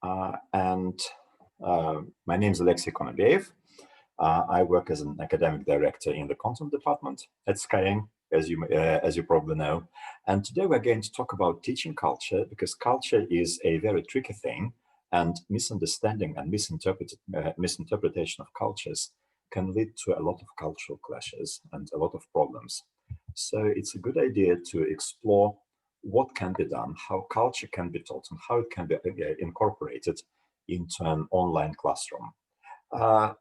My name is Alexey Konobeiev. I work as an academic director in the content department at Skyeng, as you probably know. And today we're going to talk about teaching culture, because culture is a very tricky thing, and misunderstanding and misinterpretation of cultures can lead to a lot of cultural clashes and a lot of problems. So it's a good idea to explore what can be done, how culture can be taught, and how it can be incorporated into an online classroom.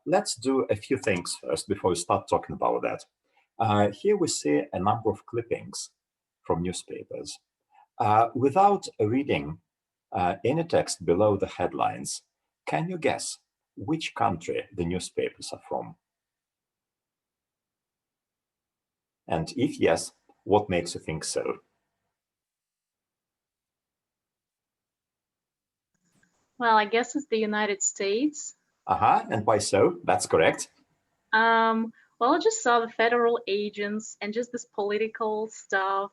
Let's do a few things first before we start talking about that. Here we see a number of clippings from newspapers. Without reading any text below the headlines, can you guess which country the newspapers are from? And if yes, what makes you think so? Well, I guess it's the United States. And why so? That's correct. Well, I just saw the federal agents and just this political stuff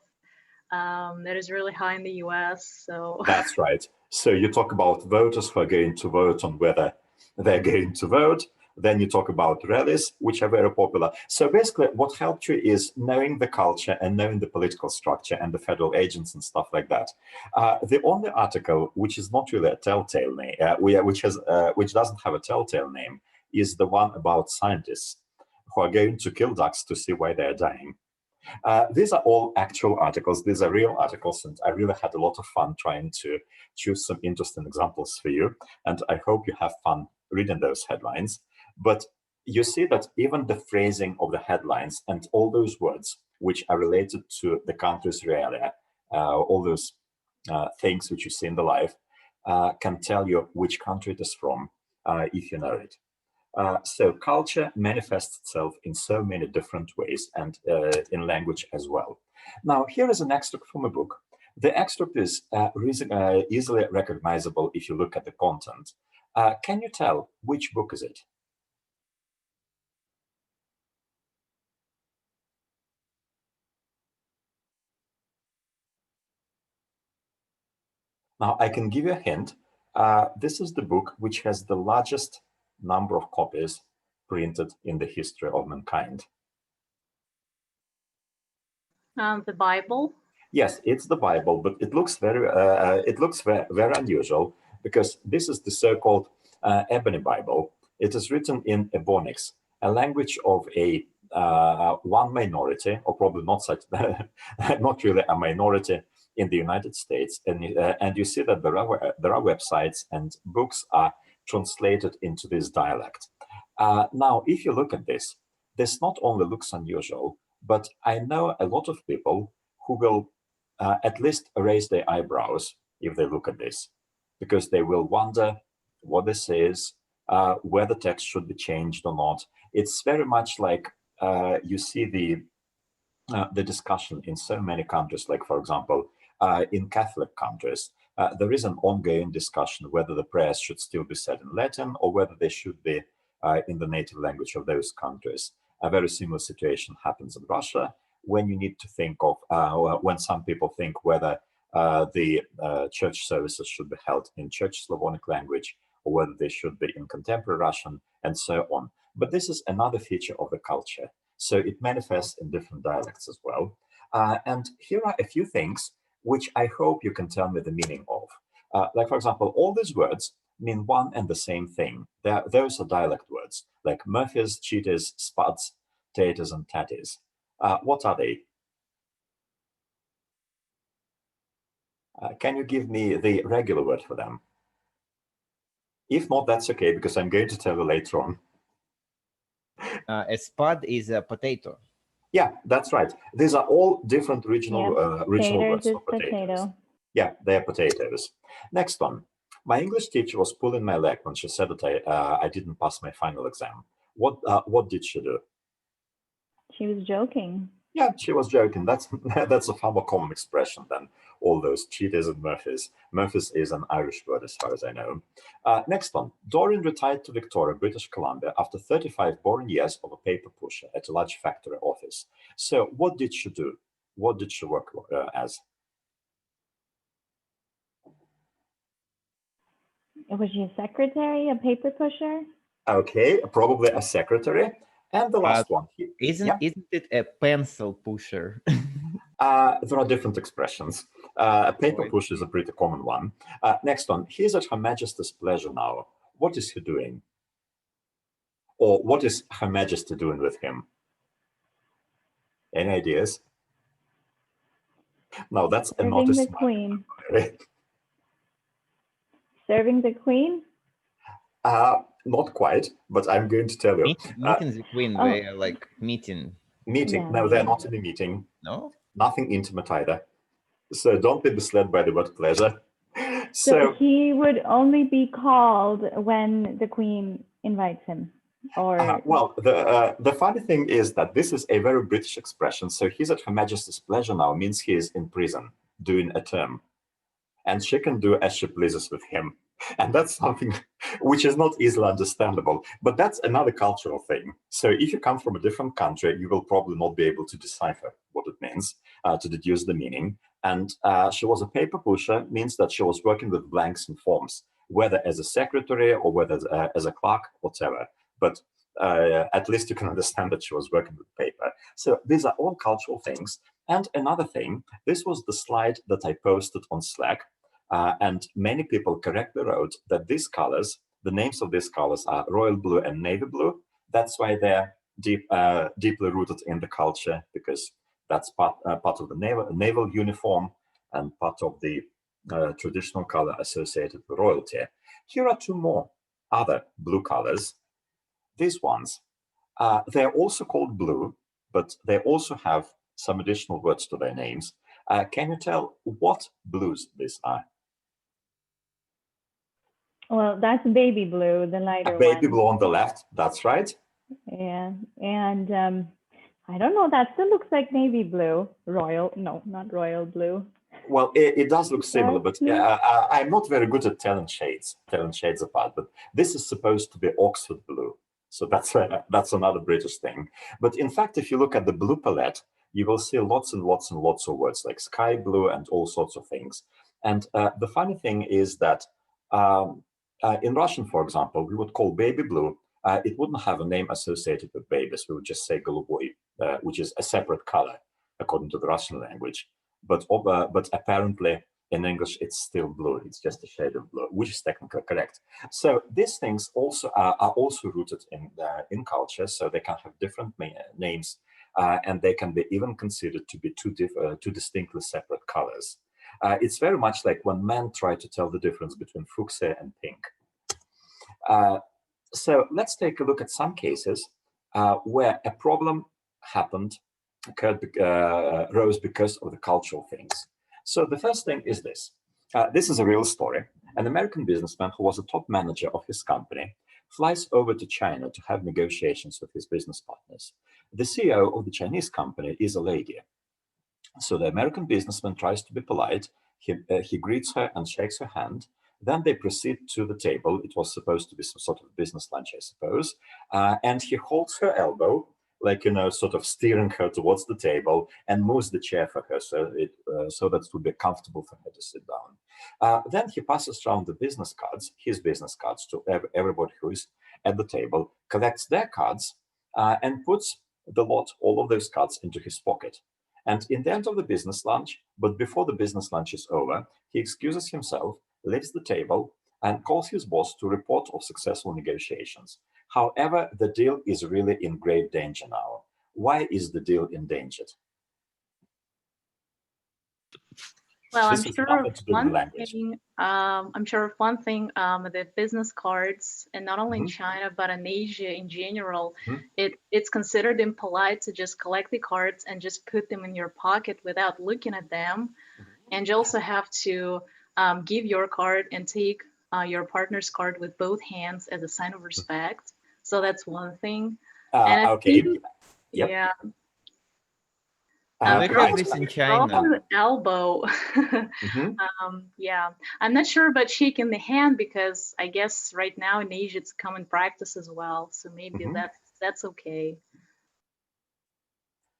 that is really high in the US. So that's right. So you talk about voters who are going to vote on whether they're going to vote. Then you talk about rallies, which are very popular. So basically what helped you is knowing the culture and knowing the political structure and the federal agents and stuff like that. The only article which is not really a telltale name, which doesn't have a telltale name, is the one about scientists who are going to kill ducks to see why they're dying. These are all actual articles. These are real articles, and I really had a lot of fun trying to choose some interesting examples for you. And I hope you have fun reading those headlines. But you see that even the phrasing of the headlines and all those words which are related to the country's realia, all those things which you see in the life, can tell you which country it is from if you know it. So culture manifests itself in so many different ways, and in language as well. Now, here is an extract from a book. The extract is easily recognizable if you look at the content. Can you tell which book is it? Now, I can give you a hint. This is the book which has the largest number of copies printed in the history of mankind. The Bible? Yes, it's the Bible, but it looks very unusual, because this is the so-called Ebony Bible. It is written in Ebonics, a language of a one minority, or probably not such, not really a minority in the United States, and you see that there are websites and books are translated into this dialect. Now, if you look at this, this not only looks unusual, but I know a lot of people who will at least raise their eyebrows if they look at this, because they will wonder what this is, whether text should be changed or not. It's very much like you see the discussion in so many countries, like, for example, in Catholic countries, there is an ongoing discussion whether the prayers should still be said in Latin or whether they should be in the native language of those countries. A very similar situation happens in Russia, when you need to think of, when some people think whether the church services should be held in Church Slavonic language or whether they should be in contemporary Russian, and so on. But this is another feature of the culture. So it manifests in different dialects as well. And here are a few things which I hope you can tell me the meaning of. Like, for example, all these words mean one and the same thing. Those are dialect words, like Murphys, cheetahs, spuds, taters, and tatties. What are they? Can you give me the regular word for them? If not, that's okay, because I'm going to tell you later on. A spud is a potato. Yeah, that's right. These are all different regional words for potatoes. Potato. Yeah, they're potatoes. Next one. My English teacher was pulling my leg when she said that I didn't pass my final exam. What did she do? She was joking. Yeah, she was joking. That's a far more common expression than all those cheetahs and Murphys. Murphys is an Irish word as far as I know. Next one. Doreen retired to Victoria, British Columbia after 35 boring years of a paper pusher at a large factory office. So what did she do? What did she work as? Was she a secretary, a paper pusher? Okay, probably a secretary. And the last one. Isn't it a pencil pusher? There are different expressions. A paper push is a pretty common one. Next one. He's at Her Majesty's pleasure now. What is he doing? Or what is Her Majesty doing with him? Any ideas? No, that's not a Serving the queen. Serving the queen? Not quite, but I'm going to tell you. Meeting the queen, they are like meeting. Meeting. Yeah. No, they're not in a meeting. No? Nothing intimate either. So don't be misled by the word pleasure. So he would only be called when the queen invites him. Or well, the funny thing is that this is a very British expression. So he's at Her Majesty's pleasure now means he is in prison doing a term. And she can do as she pleases with him. And that's something which is not easily understandable. But that's another cultural thing. So if you come from a different country, you will probably not be able to decipher what it means, to deduce the meaning. And she was a paper pusher means that she was working with blanks and forms, whether as a secretary or whether as a clerk, whatever. But at least you can understand that she was working with paper. So these are all cultural things. And another thing, this was the slide that I posted on Slack. And many people correctly wrote that these colors, the names of these colors are royal blue and navy blue. That's why they're deeply rooted in the culture, because that's part of the naval uniform and part of the traditional color associated with royalty. Here are two more other blue colors. These ones, they're also called blue, but they also have some additional words to their names. Can you tell what blues these are? well, that's baby blue, the lighter Baby one. blue on the left, that's right. Yeah, and I don't know. That still looks like navy blue. Royal? No, not royal blue. Well, it does look similar, but blue. I'm not very good at telling shades apart. But this is supposed to be Oxford blue, so that's another British thing. But in fact, if you look at the blue palette, you will see lots and lots and lots of words like sky blue and all sorts of things. And the funny thing is that in Russian, for example, we would call baby blue. It wouldn't have a name associated with babies. We would just say голубой, which is a separate color according to the Russian language. But apparently in English, it's still blue. It's just a shade of blue, which is technically correct. So these things also are also rooted in culture. So they can have different names, and they can be even considered to be two distinctly separate colors. It's very much like when men try to tell the difference between fuchsia and pink. So let's take a look at some cases where a problem rose because of the cultural things. So the first thing is this. This is a real story. An American businessman who was a top manager of his company flies over to China to have negotiations with his business partners. The CEO of the Chinese company is a lady. So the American businessman tries to be polite. He greets her and shakes her hand. Then they proceed to the table. It was supposed to be some sort of business lunch, I suppose. And he holds her elbow, like, sort of steering her towards the table, and moves the chair for her so that it would be comfortable for her to sit down. Then he passes around the business cards, his business cards, to everybody who is at the table, collects their cards, and puts all of those cards into his pocket. And in the end of the business lunch, but before the business lunch is over, he excuses himself, leaves the table, and calls his boss to report of successful negotiations. However, the deal is really in grave danger now. Why is the deal endangered? Well, This I'm is sure nothing of to do with one language. thing. The business cards, and not only in China but in Asia in general, it's considered impolite to just collect the cards and just put them in your pocket without looking at them. And you also have to give your card and take your partner's card with both hands as a sign of respect. So that's one thing. And I Okay. think, Yep. yeah. They have this in China. Elbow. Yeah, I'm not sure about shaking the hand, because I guess right now in Asia it's a common practice as well. So maybe that's okay.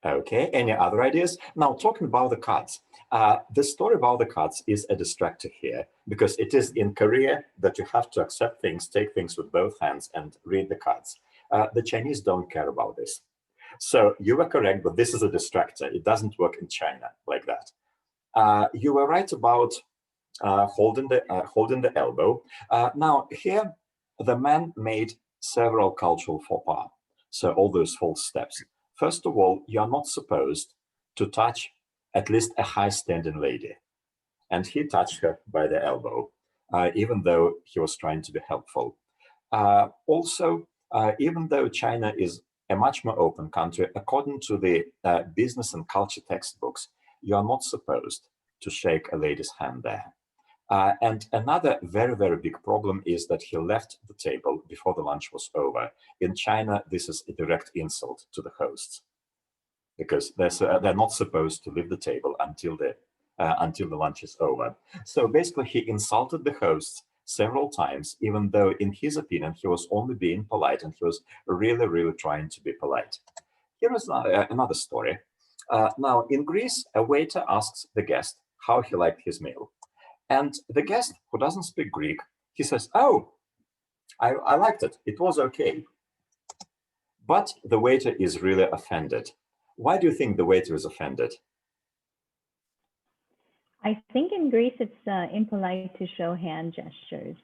Okay, any other ideas? Now, talking about the cards. The story about the cards is a distractor here, because it is in Korea that you have to accept things, take things with both hands, and read the cards. The Chinese don't care about this. So you were correct, but this is a distractor. It doesn't work in China like that. You were right about holding the elbow. Now, here, the man made several cultural faux pas. So all those false steps. First of all, you are not supposed to touch at least a high-standing lady. And he touched her by the elbow, even though he was trying to be helpful. Also, even though China is a much more open country, according to the business and culture textbooks, you are not supposed to shake a lady's hand there. And another very, very big problem is that he left the table before the lunch was over. In China, this is a direct insult to the hosts, because they're not supposed to leave the table until the lunch is over. So basically, he insulted the hosts several times, even though in his opinion, he was only being polite, and he was really, really trying to be polite. Here is another story. Now, in Greece, a waiter asks the guest how he liked his meal. And the guest, who doesn't speak Greek, he says, "Oh, I liked it. It was okay." But the waiter is really offended. Why do you think the waiter is offended? I think in Greece it's impolite to show hand gestures.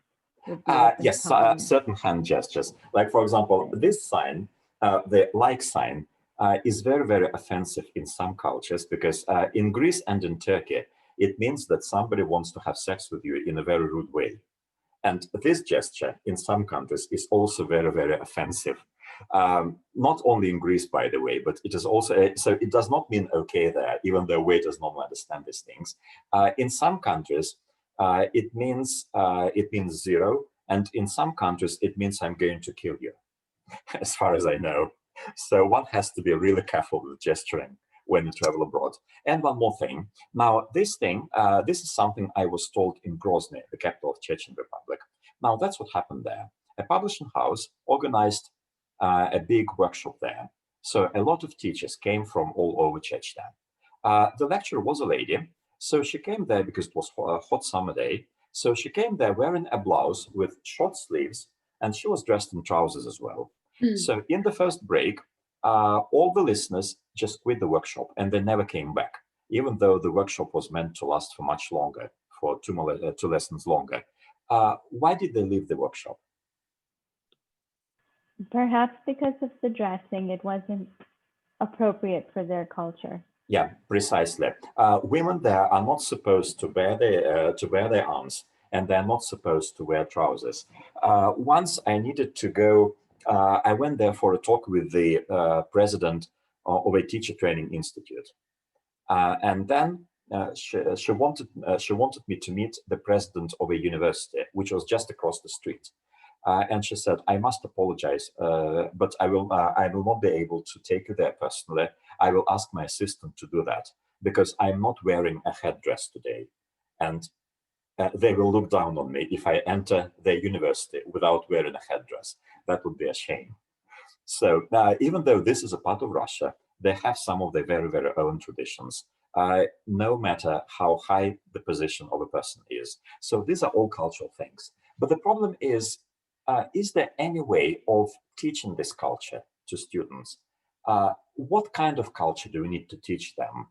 Yes, certain hand gestures. Like, for example, this sign, the like sign, is very, very offensive in some cultures, because in Greece and in Turkey, it means that somebody wants to have sex with you in a very rude way. And this gesture in some countries is also very, very offensive. Not only in Greece, by the way, but it is also, so it does not mean okay there, even though waiters normally understand these things. In some countries, it means zero. And in some countries, it means I'm going to kill you, as far as I know. So one has to be really careful with gesturing when you travel abroad. And one more thing. Now, this is something I was told in Grozny, the capital of Chechen Republic. Now, that's what happened there. A publishing house organized a big workshop there. So a lot of teachers came from all over Chechnya. The lecturer was a lady. So she came there because it was a hot summer day. So she came there wearing a blouse with short sleeves, and she was dressed in trousers as well. So in the first break, all the listeners just quit the workshop, and they never came back, even though the workshop was meant to last for much longer, for two lessons longer. Why did they leave the workshop? Perhaps because of the dressing, it wasn't appropriate for their culture. Yeah, precisely. Women there are not supposed to wear their arms, and they're not supposed to wear trousers. Once I needed to go. I went there for a talk with the president of a teacher training institute, and then she wanted me to meet the president of a university, which was just across the street. And she said, "I must apologize, but I will not be able to take you there personally. I will ask my assistant to do that, because I'm not wearing a headdress today, and they will look down on me if I enter their university without wearing a headdress. That would be a shame." So even though this is a part of Russia, they have some of their very, very own traditions, no matter how high the position of a person is. So these are all cultural things. But the problem is there any way of teaching this culture to students? What kind of culture do we need to teach them?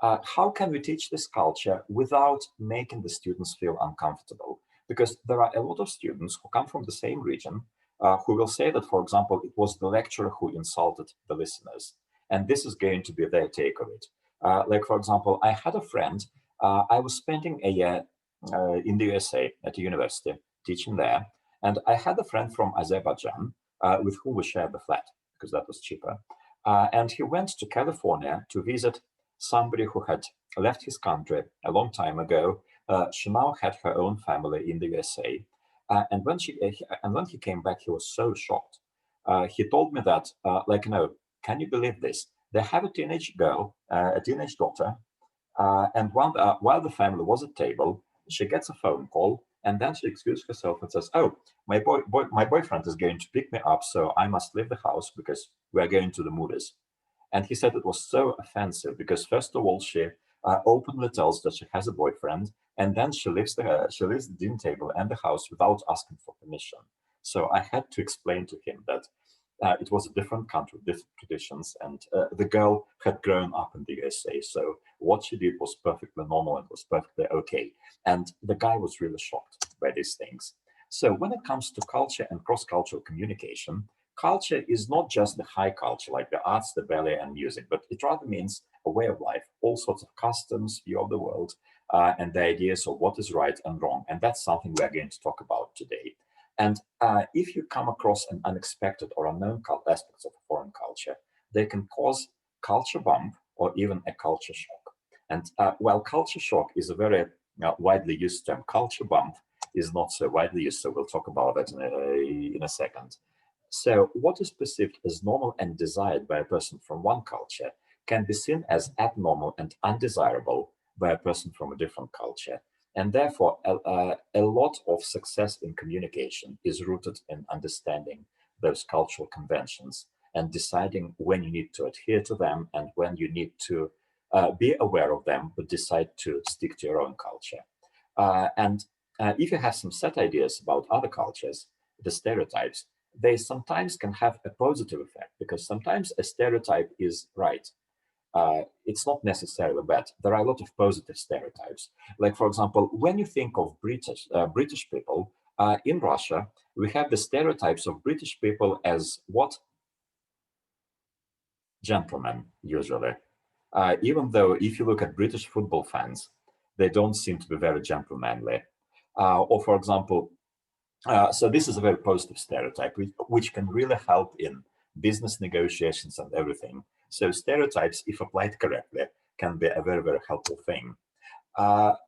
How can we teach this culture without making the students feel uncomfortable? Because there are a lot of students who come from the same region who will say that, for example, it was the lecturer who insulted the listeners. And this is going to be their take of it. Like, for example, I had a friend, I was spending a year in the USA at a university teaching there. And I had a friend from Azerbaijan with whom we shared the flat because that was cheaper. And he went to California to visit somebody who had left his country a long time ago. She now had her own family in the USA. And when he came back, he was so shocked. He told me that, can you believe this? They have a teenage girl, a teenage daughter, and while the family was at table, she gets a phone call, and then she excuses herself and says, "Oh, my boyfriend is going to pick me up, so I must leave the house because we are going to the movies." And he said it was so offensive because, first of all, she openly tells that she has a boyfriend, and then she leaves the dinner table and the house without asking for permission. So I had to explain to him that it was a different country, different traditions, and the girl had grown up in the USA. So what she did was perfectly normal and was perfectly okay. And the guy was really shocked by these things. So when it comes to culture and cross-cultural communication, culture is not just the high culture like the arts, the ballet, and music, but it rather means a way of life, all sorts of customs, view of the world, and the ideas of what is right and wrong. And that's something we are going to talk about today. And if you come across an unexpected or unknown aspects of a foreign culture, they can cause culture bump or even a culture shock. And while culture shock is a very widely used term, culture bump is not so widely used, so we'll talk about that in a second. So what is perceived as normal and desired by a person from one culture can be seen as abnormal and undesirable by a person from a different culture. And therefore, a lot of success in communication is rooted in understanding those cultural conventions and deciding when you need to adhere to them and when you need to be aware of them, but decide to stick to your own culture. And if you have some set ideas about other cultures, the stereotypes, they sometimes can have a positive effect because sometimes a stereotype is right. It's not necessarily bad. There are a lot of positive stereotypes. Like, for example, when you think of British people, in Russia, we have the stereotypes of British people as what? Gentlemen, usually. Even though if you look at British football fans, they don't seem to be very gentlemanly. Or, for example, so this is a very positive stereotype, which can really help in business negotiations and everything. So stereotypes, if applied correctly, can be a very, very helpful thing.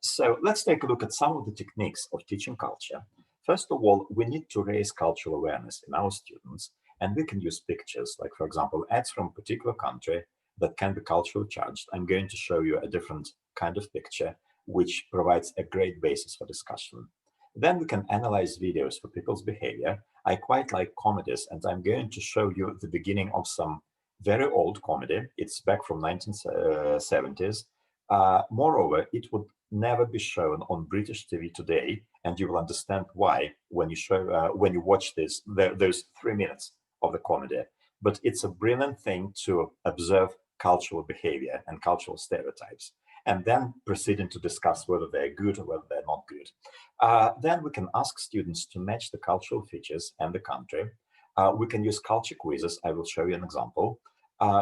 So let's take a look at some of the techniques of teaching culture. First of all, we need to raise cultural awareness in our students, and we can use pictures, like, for example, ads from a particular country that can be culturally charged. I'm going to show you a different kind of picture, which provides a great basis for discussion. Then we can analyze videos for people's behavior. I quite like comedies, and I'm going to show you the beginning of some very old comedy. It's back from 1970s. Moreover, it would never be shown on British TV today, and you will understand why when you watch those 3 minutes of the comedy. But it's a brilliant thing to observe cultural behavior and cultural stereotypes, and then proceeding to discuss whether they're good or whether they're not good. Then we can ask students to match the cultural features and the country. We can use culture quizzes. I will show you an example.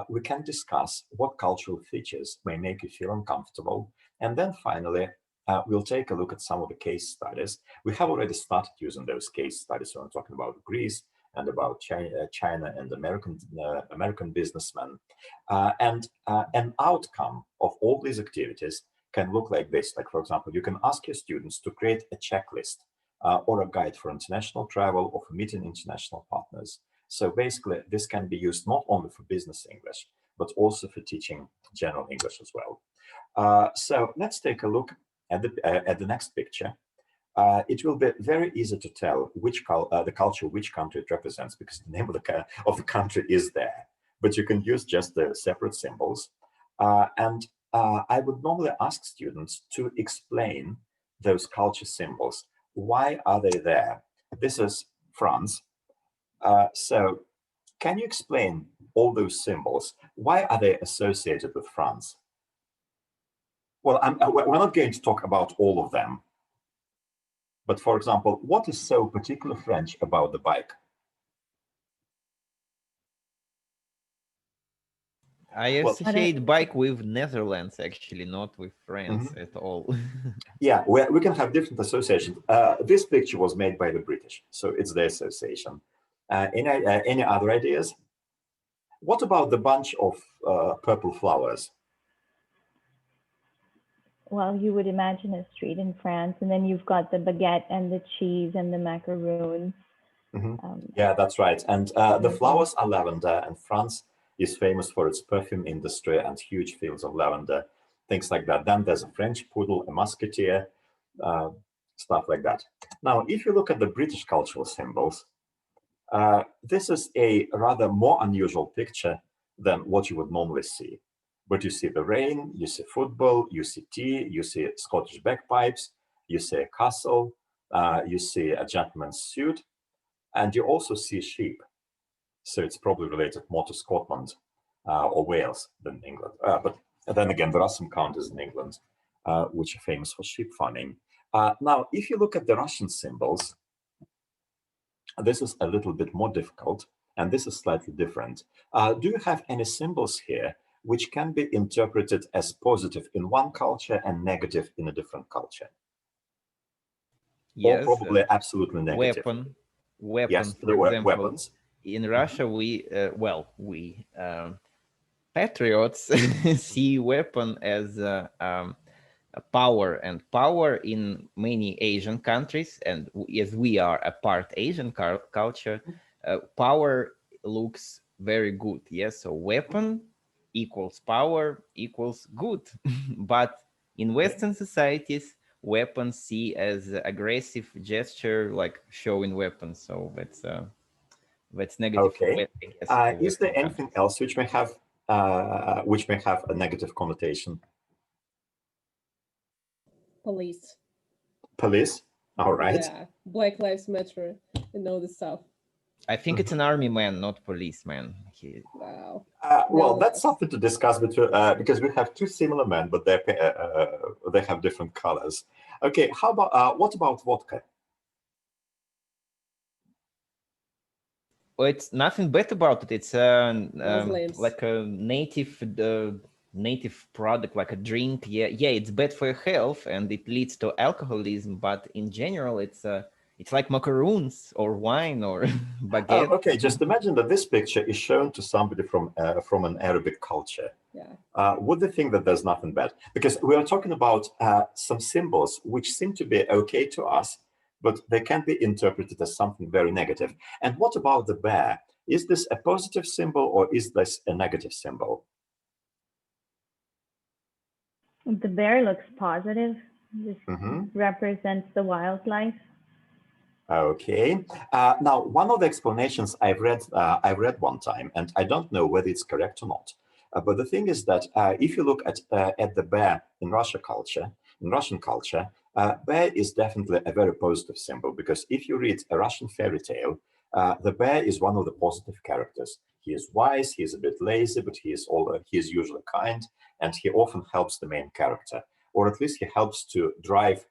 We can discuss what cultural features may make you feel uncomfortable. And then finally, we'll take a look at some of the case studies. We have already started using those case studies when I'm talking about Greece and about China and American businessmen. And an outcome of all these activities can look like this. Like, for example, you can ask your students to create a checklist or a guide for international travel or for meeting international partners. So basically, this can be used not only for business English, but also for teaching general English as well. So let's take a look at the next picture. It will be very easy to tell which the culture, which country it represents, because the name of the country is there. But you can use just the separate symbols. I would normally ask students to explain those culture symbols. Why are they there? This is France. So can you explain all those symbols? Why are they associated with France? Well, we're not going to talk about all of them. But for example, what is so particularly French about the bike? I associate bike with Netherlands, actually, not with France at all. Yeah, we can have different associations. This picture was made by the British, so it's their association. Any other ideas? What about the bunch of purple flowers? Well, you would imagine a street in France, and then you've got the baguette and the cheese and the macaroons. Yeah, that's right. And the flowers are lavender, and France is famous for its perfume industry and huge fields of lavender, things like that. Then there's a French poodle, a musketeer, stuff like that. Now, if you look at the British cultural symbols, this is a rather more unusual picture than what you would normally see. But you see the rain, you see football, you see tea, you see Scottish bagpipes, you see a castle, you see a gentleman's suit, and you also see sheep. So it's probably related more to Scotland or Wales than England. But then again, there are some counties in England which are famous for sheep farming. Now, if you look at the Russian symbols, this is a little bit more difficult, and this is slightly different. Do you have any symbols here which can be interpreted as positive in one culture and negative in a different culture? Yes. Or probably absolutely negative. Weapon, yes, for example. Weapons. In Russia, patriots see weapon as a power, and power in many Asian countries, and as we are a part Asian culture, power looks very good. Yes, so weapon equals power equals good. But in Western societies, weapons see as aggressive gesture, like showing weapons. So that's negative. Okay. Is there anything else which may have a negative connotation? Police. Police. All right. Yeah, Black Lives Matter and all this stuff. I think it's an army man, not policeman. Wow. Well, that's something to discuss between, because we have two similar men, but they have different colors. Okay, how about what about vodka? Well, it's nothing bad about it. It's like a native product, like a drink. Yeah, it's bad for your health and it leads to alcoholism. But in general, it's like macaroons or wine or baguette. Oh, okay, just imagine that this picture is shown to somebody from an Arabic culture. Yeah. Would they think that there's nothing bad? Because we are talking about some symbols which seem to be okay to us, but they can be interpreted as something very negative. And what about the bear? Is this a positive symbol or is this a negative symbol? The bear looks positive. This represents the wildlife. Okay. Now, one of the explanations I've read one time, and I don't know whether it's correct or not. But the thing is that if you look at the bear in Russian culture, bear is definitely a very positive symbol, because if you read a Russian fairy tale, the bear is one of the positive characters. He is wise, he is a bit lazy, but he is usually kind, and he often helps the main character, or at least he helps to drive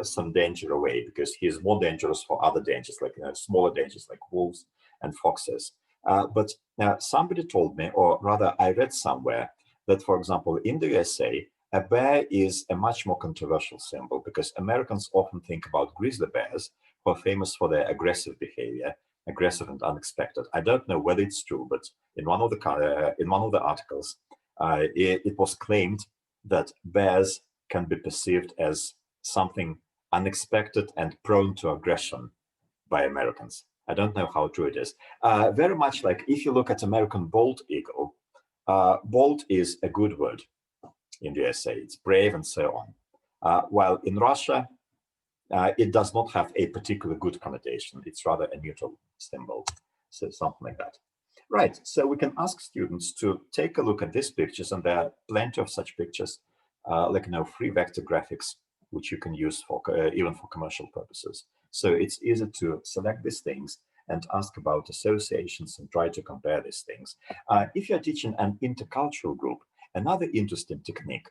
some danger away, because he is more dangerous for other dangers, like smaller dangers like wolves and foxes. But somebody told me, or rather I read somewhere, that, for example, in the USA, a bear is a much more controversial symbol, because Americans often think about grizzly bears, who are famous for their aggressive behavior, aggressive and unexpected. I don't know whether it's true, but in one of the articles, it was claimed that bears can be perceived as something unexpected and prone to aggression by Americans. I don't know how true it is. Very much like if you look at American bald eagle, bold is a good word in the USA. It's brave and so on. While in Russia, it does not have a particular good connotation. It's rather a neutral symbol, so something like that. Right, so we can ask students to take a look at these pictures, and there are plenty of such pictures, like free vector graphics, which you can use for even for commercial purposes. So it's easy to select these things and ask about associations and try to compare these things. If you're teaching an intercultural group, another interesting technique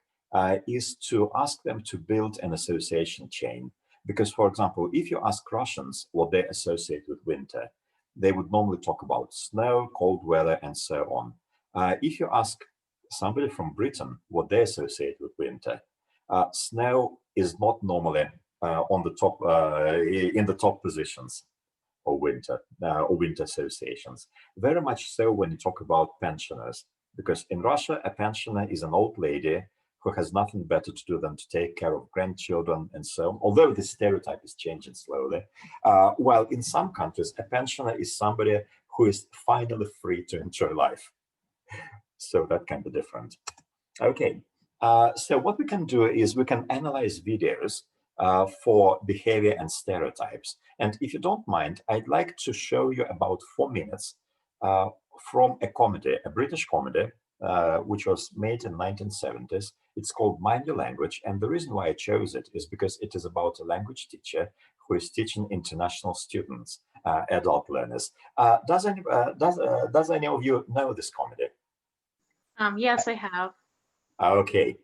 is to ask them to build an association chain. Because, for example, if you ask Russians what they associate with winter, they would normally talk about snow, cold weather, and so on. If you ask somebody from Britain what they associate with winter, snow is not normally on the top in the top positions of winter associations. Very much so when you talk about pensioners, because in Russia, a pensioner is an old lady who has nothing better to do than to take care of grandchildren and so on, although the stereotype is changing slowly. While in some countries, a pensioner is somebody who is finally free to enjoy life. So that can be different. Okay, so what we can do is we can analyze videos for behavior and stereotypes. And if you don't mind, I'd like to show you about 4 minutes from a comedy, a British comedy, which was made in 1970s. It's called Mind Your Language. And the reason why I chose it is because it is about a language teacher who is teaching international students, adult learners. Does any of you know this comedy? Yes, I have. Okay.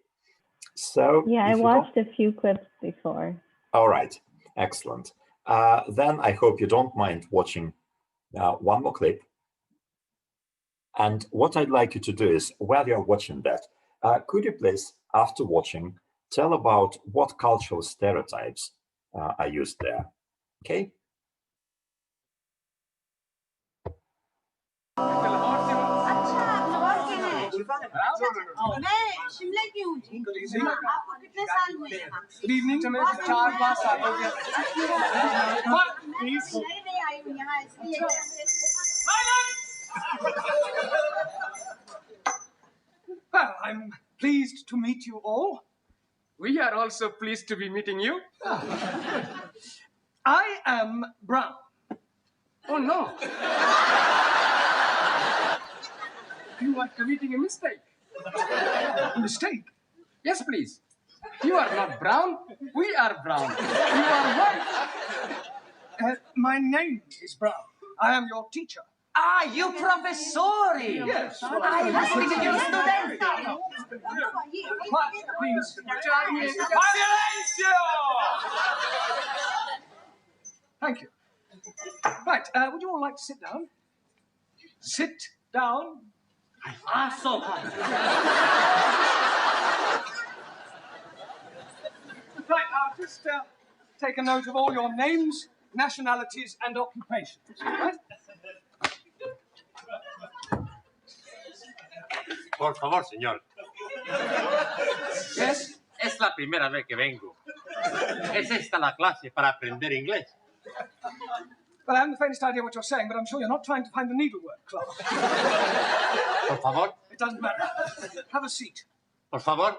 So yeah, I watched a few clips before. All right. Excellent. Then I hope you don't mind watching one more clip. And what I'd like you to do is, while you're watching that, could you please, after watching, tell about what cultural stereotypes are used there? Okay? Good evening to Mr. Charles. Well, I'm pleased to meet you all. We are also pleased to be meeting you. I am brown. Oh, no. You are committing a mistake. A mistake? Yes, please. You are not brown. We are brown. You are white. My name is Brown. I am your teacher. Ah, you professori! Yes. I was thinking you student. Please. Thank you. Right, would you all like to sit down? Sit down. Ah, so. Right, I'll just take a note of all your names, nationalities, and occupations. Right? Por favor, señor. Yes? Es la primera vez que vengo. ¿Es esta la clase para aprender inglés? Well, I haven't the faintest idea what you're saying, but I'm sure you're not trying to find the needlework class. Por favor. It doesn't matter. Have a seat. Por favor.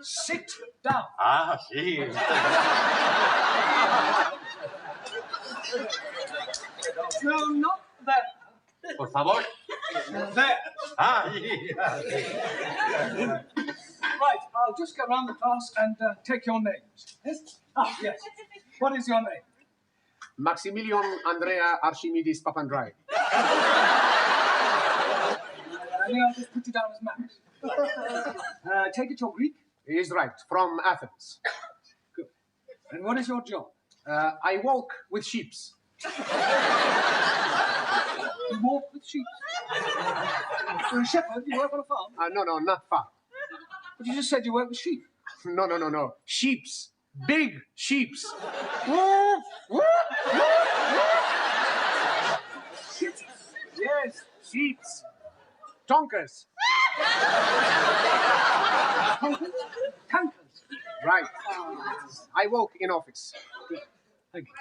Sit down. Ah, sí. No, not there. Por favor. There. Ah, sí. Right, I'll just go around the class and take your names. Yes? Ah, yes. What is your name? Maximilian Andrea Archimedes Papandreou. I think I'll just put you down as Max. Take it you're Greek? He is right, from Athens. Good. And what is your job? I walk with sheeps. You walk with sheep. You're a shepherd, you work on a farm? No, not far. But you just said you work with sheep. No. Sheeps. Big sheeps. Yes, sheeps. Tonkers. Tankers. Right. I walk in office. Good. Thank you.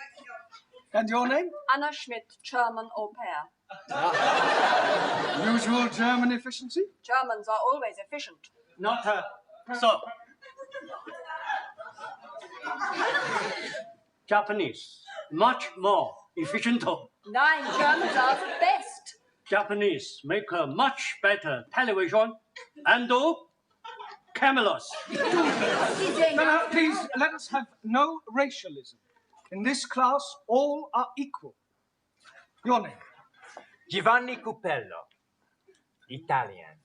And your name? Anna Schmidt, German au pair. Usual German efficiency? Germans are always efficient. Not her. So. Japanese, much more efficient. Nine, Germans are the best. Japanese make a much better television and cameras. No, please, let us have no racialism. In this class, all are equal. Your name? Giovanni Cupello, Italian.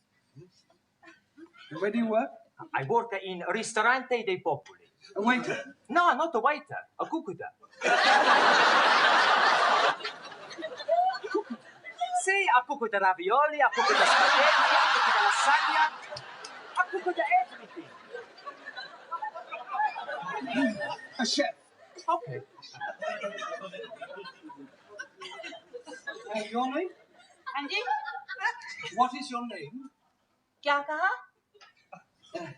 And where do you work? I work in Ristorante dei Popoli. A waiter? No, not a waiter, a cuccuta. Sì, a cuccuta ravioli, a cuccuta spaghetti, a cuccuta lasagna, a cuccuta everything. A chef. Okay. And your name? And you? What is your name? Kya kaha?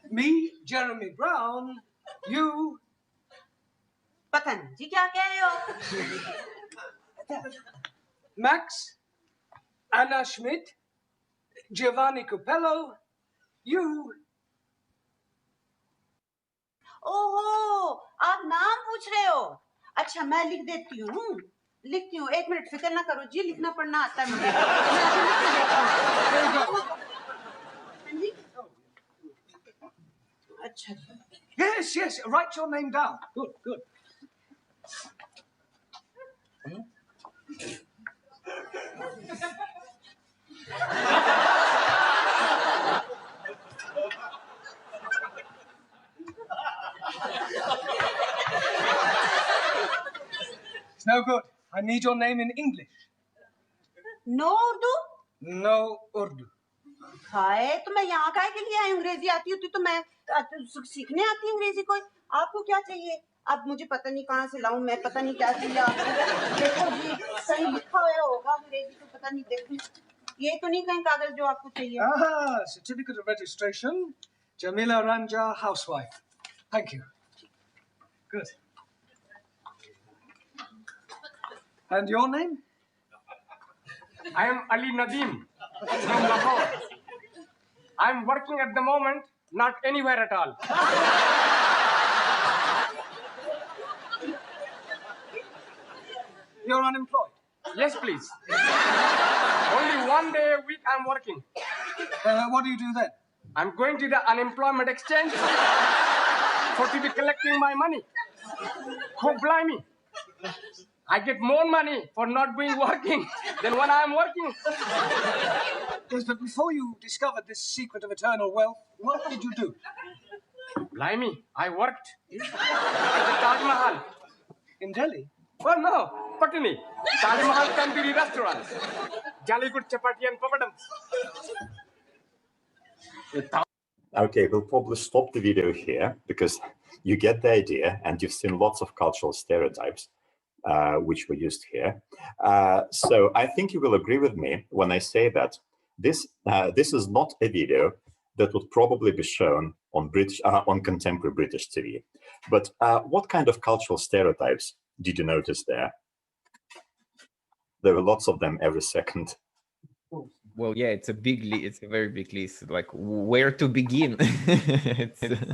Me, Jeremy Brown. You? Pata nahi kya keh rahe ho? Max, Anna Schmidt, Giovanni Cupello, you. ओहो, आप नाम पूछ रहे हो? अच्छा, मैं लिख देती हूँ. लिखती हूँ 1 मिनट फिक्र ना करो जी लिखना पढ़ना आता है मुझे अच्छा Yes, yes. Write your name down. Good, good. It's no good. I need your name in English. No Urdu No Urdu. हाय तो मैं यहाँ काहे के लिए आई अंग्रेजी आती होती तो मैं सीखने आती अंग्रेजी कोई आपको क्या चाहिए अब मुझे पता नहीं कहाँ से लाऊं मैं पता नहीं क्या चाहिए आपको देखो जी सही लिखा हुआ होगा अंग्रेजी तो पता नहीं देखो ये तो नहीं कहीं कागज जो आपको चाहिए Ah, certificate of registration. Jamila Ranja, housewife. Thank you. Good. And your name? I am Ali Nadeem from Lahore. I am working at the moment, not anywhere at all. You're unemployed. Yes, please. Only 1 day a week I'm working. What do you do then? I'm going to the unemployment exchange for to be collecting my money. Oh, blimey. I get more money for not being working than when I'm working. Yes, but before you discovered this secret of eternal wealth, what did you do? Blimey, I worked at the Taj Mahal. In Delhi? Oh no, Patani. Taj Mahal Tandoori restaurant. Jallikut chapati and papadam. Okay, we'll probably stop the video here because you get the idea and you've seen lots of cultural stereotypes which were used here. So I think you will agree with me when I say that this is not a video that would probably be shown on on contemporary British TV. But what kind of cultural stereotypes did you notice there? There were lots of them every second. Well, yeah, it's a very big list. Like, where to begin?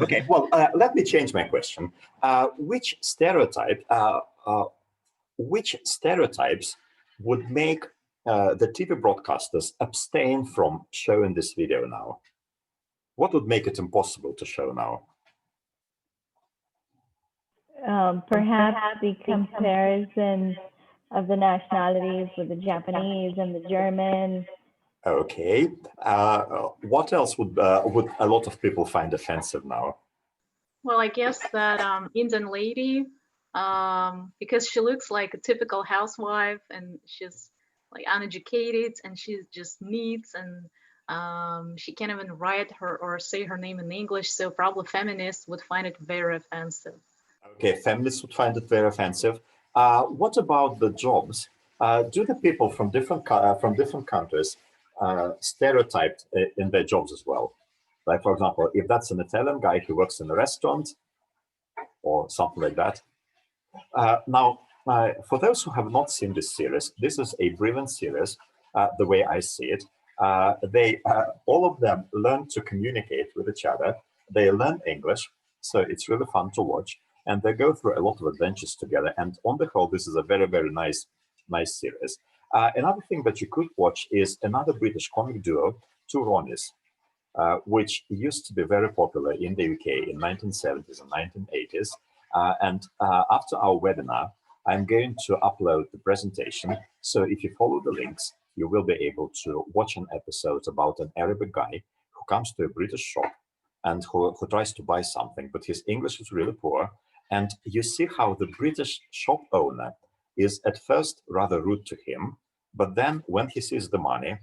Okay, well, let me change my question. Which stereotypes would make the TV broadcasters abstain from showing this video now? What would make it impossible to show now? Perhaps the comparison of the nationalities with the Japanese and the German. Okay. What else would a lot of people find offensive now? Well, I guess that Indian lady, because she looks like a typical housewife and she's like uneducated and she's just neat and she can't even write her or say her name in English. So probably feminists would find it very offensive. Okay, feminists would find it very offensive. What about the jobs? Do the people from different countries stereotyped in their jobs as well? Like, for example, if that's an Italian guy who works in a restaurant or something like that. Now, for those who have not seen this series, this is a brilliant series, the way I see it. They all of them learn to communicate with each other. They learn English, so it's really fun to watch. And they go through a lot of adventures together. And on the whole, this is a very, very nice series. Another thing that you could watch is another British comic duo, Two Ronnies, which used to be very popular in the UK in 1970s and 1980s. And after our webinar, I'm going to upload the presentation. So if you follow the links, you will be able to watch an episode about an Arabic guy who comes to a British shop and who tries to buy something, but his English is really poor. And you see how the British shop owner is at first rather rude to him, but then when he sees the money,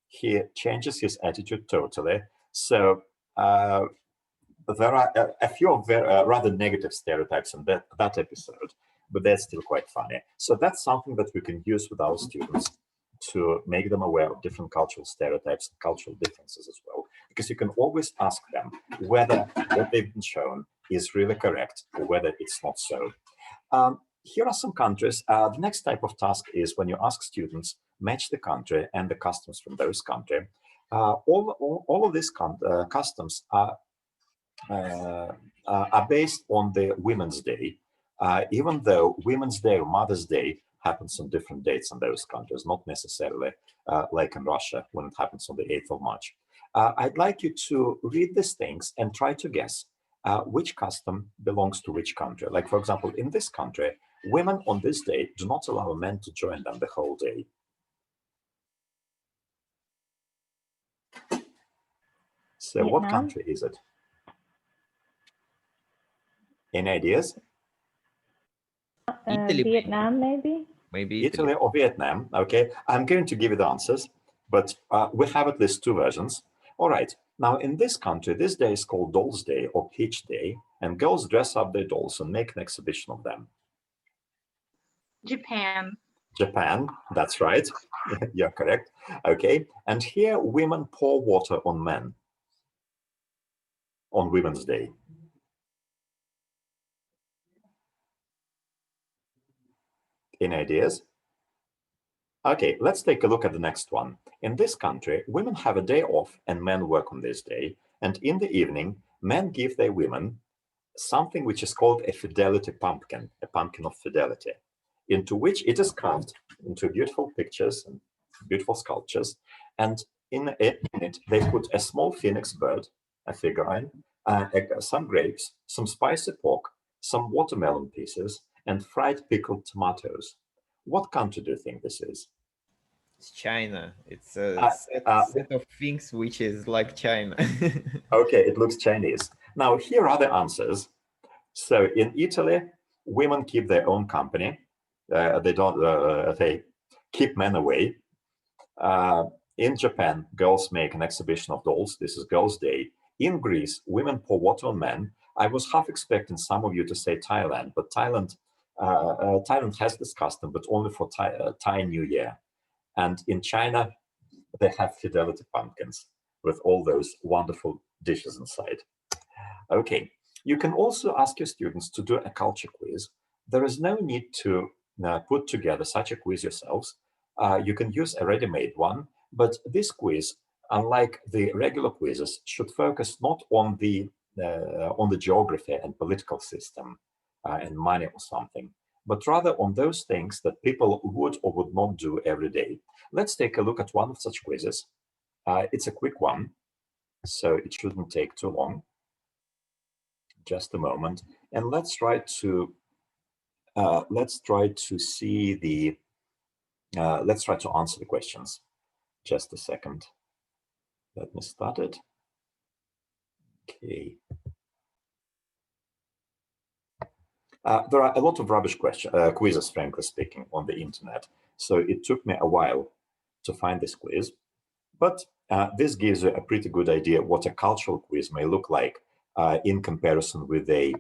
he changes his attitude totally. So there are a few rather negative stereotypes in that episode, but that's still quite funny. So that's something that we can use with our students to make them aware of different cultural stereotypes and cultural differences as well, because you can always ask them whether what they've been shown is really correct or whether it's not so. Here are some countries. The next type of task is when you ask students, match the country and the customs from those countries. All of these customs are based on the Women's Day, even though Women's Day or Mother's Day happens on different dates in those countries, not necessarily like in Russia when it happens on the 8th of March. I'd like you to read these things and try to guess which custom belongs to which country. Like, for example, in this country, women on this day do not allow men to join them the whole day. So Vietnam? what country is it? Any ideas? Italy. Vietnam, maybe? Maybe Italy or Vietnam. Okay, I'm going to give you the answers, but we have at least two versions. All right, now in this country, this day is called Dolls Day or Peach Day, and girls dress up their dolls and make an exhibition of them. Japan. Japan, that's right. You're correct. Okay, and here women pour water on men on Women's Day. Any ideas? Okay, let's take a look at the next one. In this country, women have a day off and men work on this day. And in the evening, men give their women something which is called a fidelity pumpkin, a pumpkin of fidelity, into which it is carved into beautiful pictures and beautiful sculptures. And in it, they put a small phoenix bird, a figurine, some grapes, some spicy pork, some watermelon pieces, and fried pickled tomatoes. What country do you think this is? It's China. It's a set of things which is like China. Okay, it looks Chinese. Now, here are the answers. So in Italy, women keep their own company. They don't. They keep men away. In Japan, girls make an exhibition of dolls. This is Girls' Day. In Greece, women pour water on men. I was half expecting some of you to say Thailand, but Thailand has this custom, but only for Thai New Year. And in China, they have fidelity pumpkins with all those wonderful dishes inside. Okay, you can also ask your students to do a culture quiz. There is no need to put together such a quiz yourselves. You can use a ready-made one, but this quiz, unlike the regular quizzes, should focus not on the geography and political system and money or something, but rather on those things that people would or would not do every day. Let's take a look at one of such quizzes. It's a quick one, so it shouldn't take too long. Just a moment, and let's try to see the. Let's try to answer the questions. Just a second. Let me start it. Okay. There are a lot of rubbish quizzes, frankly speaking, on the internet. So it took me a while to find this quiz, but this gives you a pretty good idea what a cultural quiz may look like in comparison with a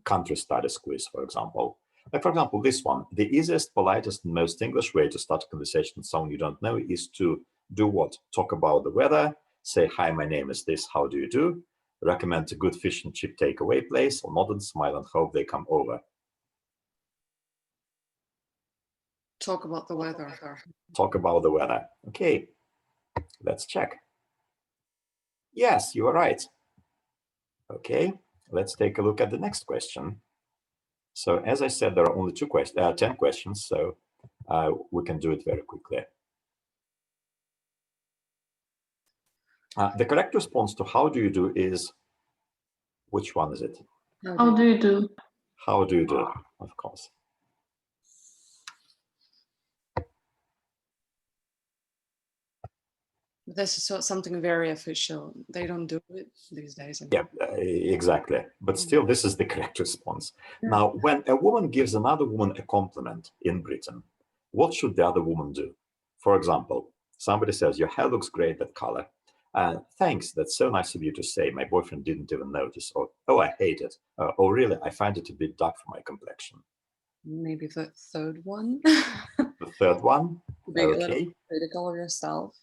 country studies quiz, for example. Like, for example, this one, the easiest, politest, and most English way to start a conversation with someone you don't know is to do what? Talk about the weather, say, hi, my name is this, how do you do? Recommend a good fish and chip takeaway place, or nod and smile and hope they come over. Talk about the weather. Talk about the weather. Okay, let's check. Yes, you are right. Okay, let's take a look at the next question. So as I said, there are only 10 questions, so we can do it very quickly. The correct response to how do you do is, which one is it? How do you do? How do you do, of course. This is something very official. They don't do it these days. Yeah, exactly. But still, this is the correct response. Now, when a woman gives another woman a compliment in Britain, what should the other woman do? For example, somebody says, your hair looks great, that color. Thanks, that's so nice of you to say. My boyfriend didn't even notice. Or, oh, I hate it. Oh, really? I find it a bit dark for my complexion. Maybe the third one. The third one? Be a little Okay. critical of yourself.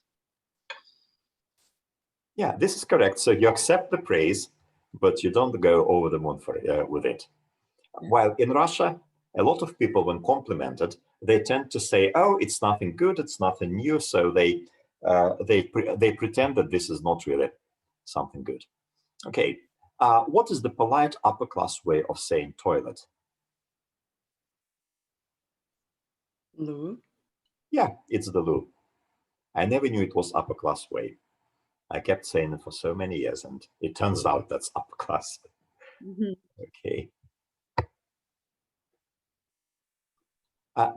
Yeah, this is correct. So you accept the praise, but you don't go over the moon for with it. While in Russia, a lot of people, when complimented, they tend to say, "Oh, it's nothing good, it's nothing new." So they pretend that this is not really something good. Okay, what is the polite upper class way of saying toilet? Lou? Yeah, it's the Lou. I never knew it was upper class way. I kept saying it for so many years, and it turns out that's upper class. Okay.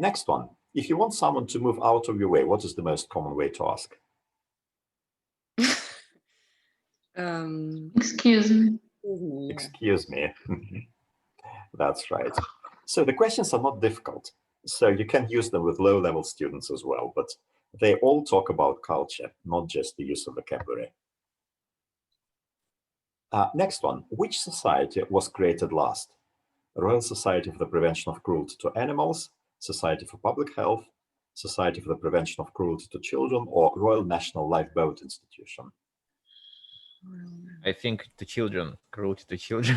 Next one. If you want someone to move out of your way, what is the most common way to ask? Excuse me. Excuse me. That's right. So the questions are not difficult. So you can use them with low-level students as well, but they all talk about culture, not just the use of vocabulary. Next one. Which society was created last? Royal Society for the Prevention of Cruelty to Animals, Society for Public Health, Society for the Prevention of Cruelty to Children, or Royal National Lifeboat Institution? I think to children, cruelty to children.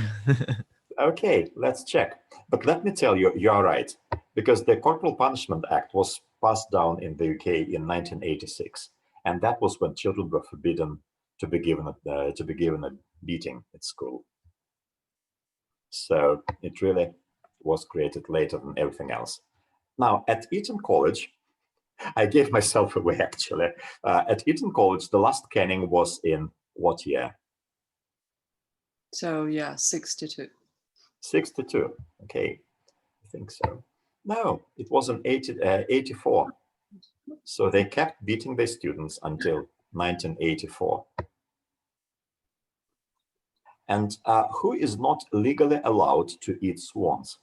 Okay, let's check. But let me tell you, you're right, because the Corporal Punishment Act was passed down in the UK in 1986, and that was when children were forbidden to be given a beating at school. So it really was created later than everything else. Now, at Eton College, I gave myself away actually. At Eton College, the last caning was in what year? So yeah, 62. 62, okay, I think so. No, it was in 84. So they kept beating their students until 1984. And who is not legally allowed to eat swans?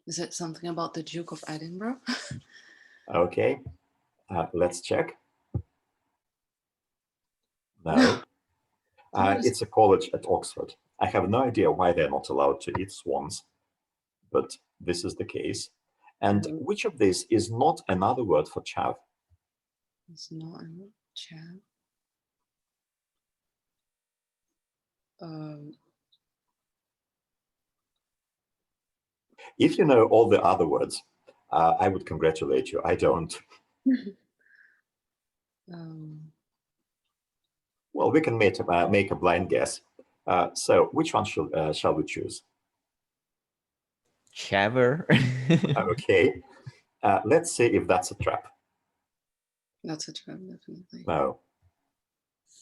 Is it something about the Duke of Edinburgh? Okay, let's check. No, it's a college at Oxford. I have no idea why they're not allowed to eat swans, but this is the case. And which of these is not another word for chav? It's not a chav. If you know all the other words, I would congratulate you. I don't. Well, we can make a blind guess. So which one shall we choose? Chaver. Okay. Let's see if that's a trap. That's a trap, definitely. No.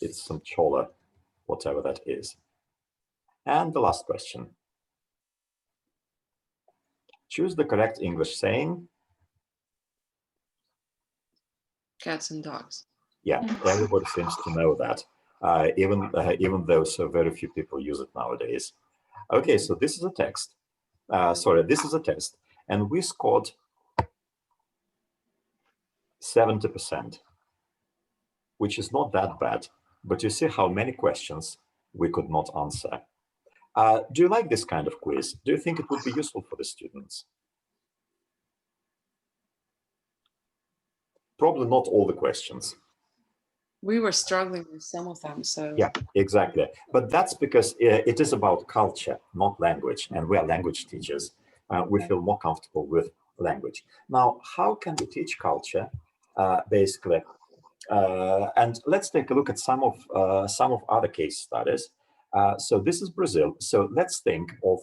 It's some chola, whatever that is. And the last question. Choose the correct English saying. Cats and dogs. Yeah, everybody seems to know that, even though so very few people use it nowadays. Okay, so this is a text. This is a test, and we scored 70%, which is not that bad. But you see how many questions we could not answer. Do you like this kind of quiz? Do you think it would be useful for the students? Probably not all the questions. We were struggling with some of them, so... Yeah, exactly. But that's because it is about culture, not language. And we are language teachers. We feel more comfortable with language. Now, how can we teach culture, basically? And let's take a look at some of other case studies. So this is Brazil. So let's think of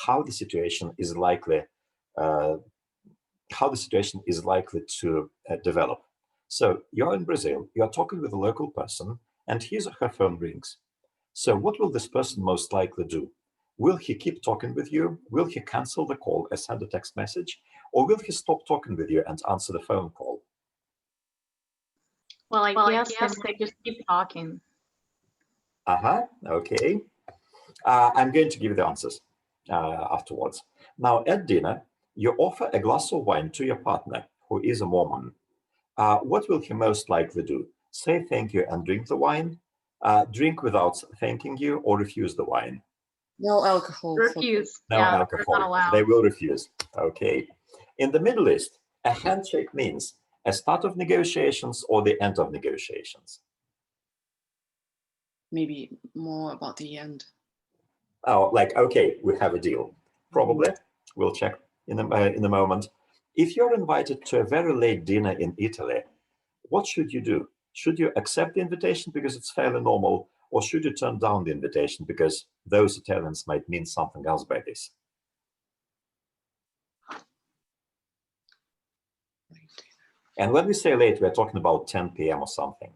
how the situation is likely to develop. So you're in Brazil, you're talking with a local person, and his or her phone rings. So what will this person most likely do? Will he keep talking with you? Will he cancel the call and send a text message? Or will he stop talking with you and answer the phone call? Well, I guess they just keep talking. Okay. I'm going to give you the answers afterwards. Now, at dinner, you offer a glass of wine to your partner, who is a Mormon. What will he most likely do? Say thank you and drink the wine, drink without thanking you, or refuse the wine? No alcohol. Refuse. No alcohol. They will refuse. Okay. In the Middle East, a handshake means a start of negotiations or the end of negotiations. Maybe more about the end. Oh, like, okay, we have a deal. Probably. We'll check in a moment. If you're invited to a very late dinner in Italy, what should you do? Should you accept the invitation because it's fairly normal, Or should you turn down the invitation because those Italians might mean something else by this? And when we say late, we're talking about 10 p.m. or something.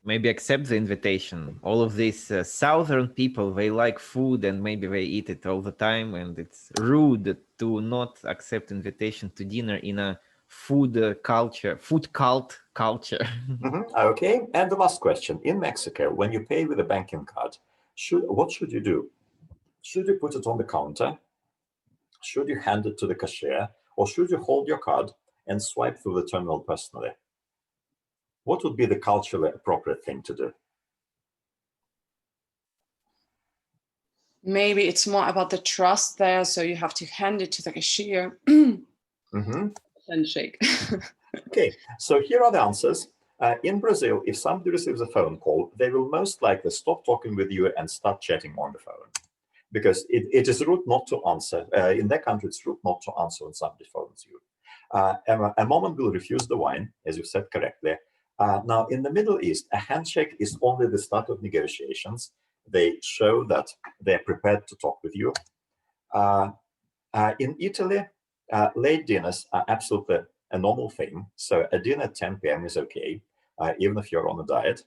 Maybe accept the invitation. All of these southern people, they like food and maybe they eat it all the time, and it's rude to not accept invitation to dinner in a food cult culture. Okay, and the last question. In Mexico, when you pay with a banking card, what should you do? Should you put it on the counter? Should you hand it to the cashier? Or should you hold your card and swipe through the terminal personally? What would be the culturally appropriate thing to do? Maybe it's more about the trust there, so you have to hand it to the cashier. Handshake. Okay, so here are the answers. In Brazil, if somebody receives a phone call, they will most likely stop talking with you and start chatting on the phone, because it is rude not to answer. In their country, it's rude not to answer when somebody phones you. A moment will refuse the wine, as you said correctly. Now, in the Middle East, a handshake is only the start of negotiations. They show that they're prepared to talk with you. In Italy, late dinners are absolutely a normal thing. So a dinner at 10 p.m. is okay, even if you're on a diet.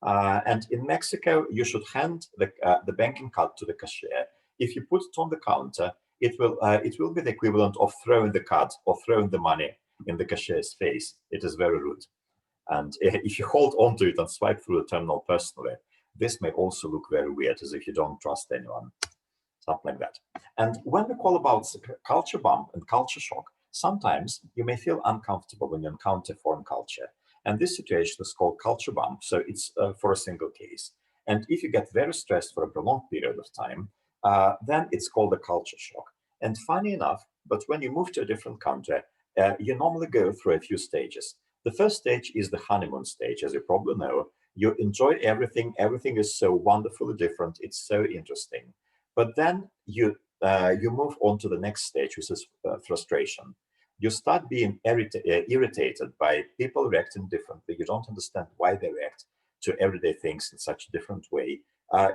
And in Mexico, you should hand the banking card to the cashier. If you put it on the counter, it will be the equivalent of throwing the card or throwing the money in the cashier's face. It is very rude. And if you hold on to it and swipe through the terminal personally, this may also look very weird, as if you don't trust anyone, something like that. And when we call about culture bump and culture shock, sometimes you may feel uncomfortable when you encounter foreign culture. And this situation is called culture bump, so it's for a single case. And if you get very stressed for a prolonged period of time, then it's called a culture shock. And funny enough, but when you move to a different country, you normally go through a few stages. The first stage is the honeymoon stage, as you probably know. You enjoy everything. Everything is so wonderfully different. It's so interesting. But then you move on to the next stage, which is frustration. You start being irritated by people reacting differently. You don't understand why they react to everyday things in such a different way.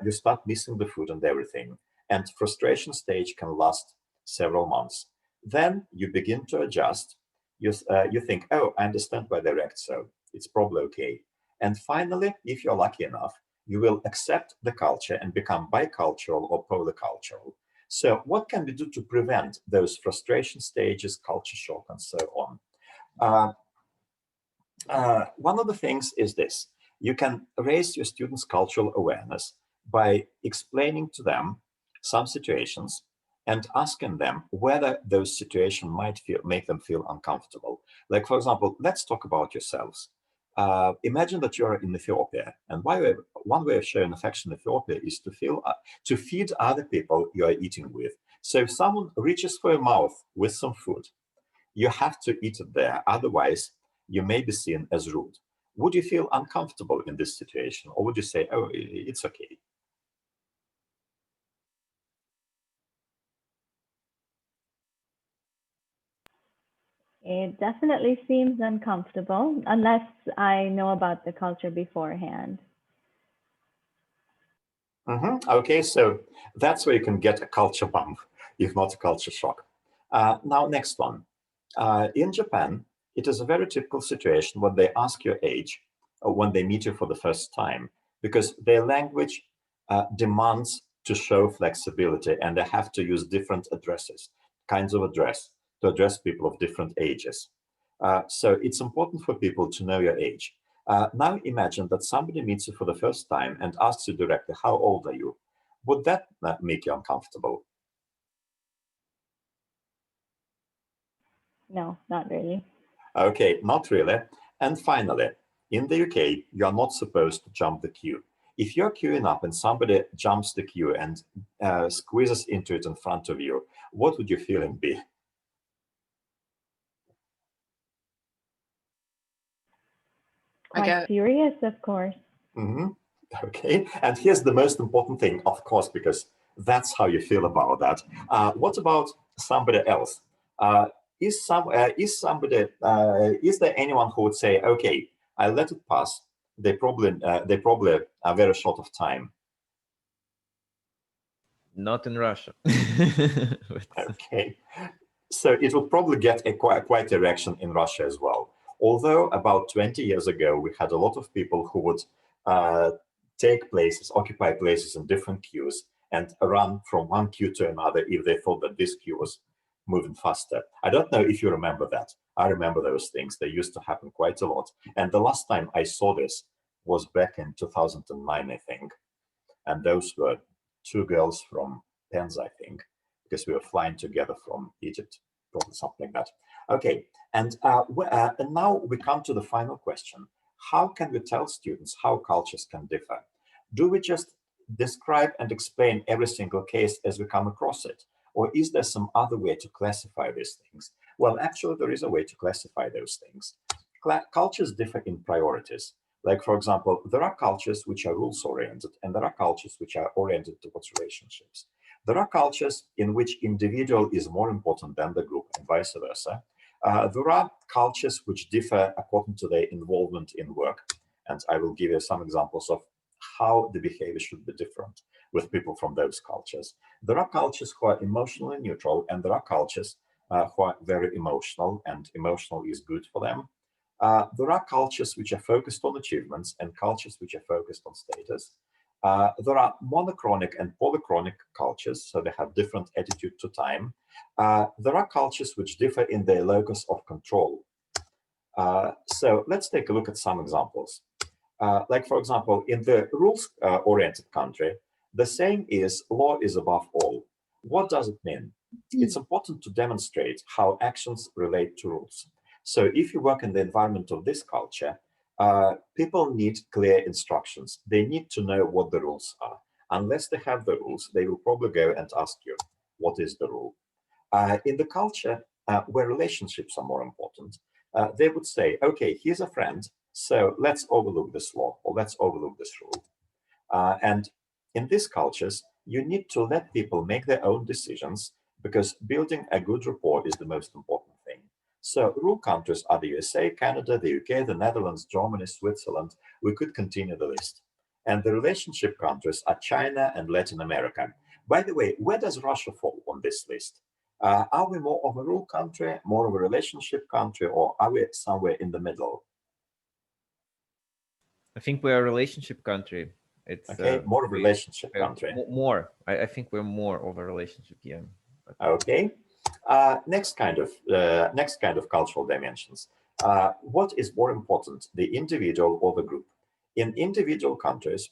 You start missing the food and everything. And frustration stage can last several months. Then you begin to adjust. You think, oh, I understand why they react so. It's probably okay. And finally, if you're lucky enough, you will accept the culture and become bicultural or polycultural. So what can we do to prevent those frustration stages, culture shock, and so on? One of the things is this. You can raise your students' cultural awareness by explaining to them some situations and asking them whether those situations might make them feel uncomfortable. Like, for example, let's talk about yourselves. Imagine that you're in Ethiopia, and one way of showing affection in Ethiopia is to feed other people you are eating with. So if someone reaches for your mouth with some food, you have to eat it there. Otherwise, you may be seen as rude. Would you feel uncomfortable in this situation, or would you say, oh, it's okay? It definitely seems uncomfortable unless I know about the culture beforehand. Okay, so that's where you can get a culture bump, if not a culture shock. Now, next one. In Japan, it is a very typical situation when they ask your age or when they meet you for the first time, because their language demands to show flexibility, and they have to use different kinds of address to address people of different ages. So it's important for people to know your age. Now imagine that somebody meets you for the first time and asks you directly, how old are you? Would that make you uncomfortable? No, not really. Okay, not really. And finally, in the UK, you are not supposed to jump the queue. If you're queuing up and somebody jumps the queue and squeezes into it in front of you, what would your feeling be? Quite furious, of course. Okay, and here's the most important thing, of course, because that's how you feel about that. What about somebody else? Is there anyone who would say, okay, I let it pass, they probably are very short of time. Not in Russia. Okay, so it would probably get quite a reaction in Russia as well. Although about 20 years ago, we had a lot of people who would occupy places in different queues and run from one queue to another if they thought that this queue was moving faster. I don't know if you remember that. I remember those things. They used to happen quite a lot. And the last time I saw this was back in 2009, I think. And those were two girls from Penza, I think, because we were flying together from Egypt, probably something like that. Okay, and now we come to the final question. How can we tell students how cultures can differ? Do we just describe and explain every single case as we come across it? Or is there some other way to classify these things? Well, actually, there is a way to classify those things. Cultures differ in priorities. Like, for example, there are cultures which are rules-oriented, and there are cultures which are oriented towards relationships. There are cultures in which individual is more important than the group, and vice versa. There are cultures which differ according to their involvement in work. And I will give you some examples of how the behavior should be different with people from those cultures. There are cultures who are emotionally neutral, and there are cultures who are very emotional, and emotional is good for them. There are cultures which are focused on achievements and cultures which are focused on status. There are monochronic and polychronic cultures, so they have different attitude to time. There are cultures which differ in their locus of control. So let's take a look at some examples. Like, for example, in the rules-oriented country, the saying is, law is above all. What does it mean? It's important to demonstrate how actions relate to rules. So if you work in the environment of this culture, people need clear instructions. They need to know what the rules are. Unless they have the rules, they will probably go and ask you, what is the rule? In the culture where relationships are more important, they would say, okay, here's a friend, so let's overlook this law, or let's overlook this rule. And in these cultures, you need to let people make their own decisions, because building a good rapport is the most important thing. So rule countries are the USA, Canada, the UK, the Netherlands, Germany, Switzerland. We could continue the list. And the relationship countries are China and Latin America. By the way, where does Russia fall on this list? Are we more of a rule country, more of a relationship country, or are we somewhere in the middle? I think we're a relationship country. It's okay, more of a relationship country. More. I think we're more of a relationship, yeah. Okay. Next kind of cultural dimensions. What is more important, the individual or the group? In individual countries,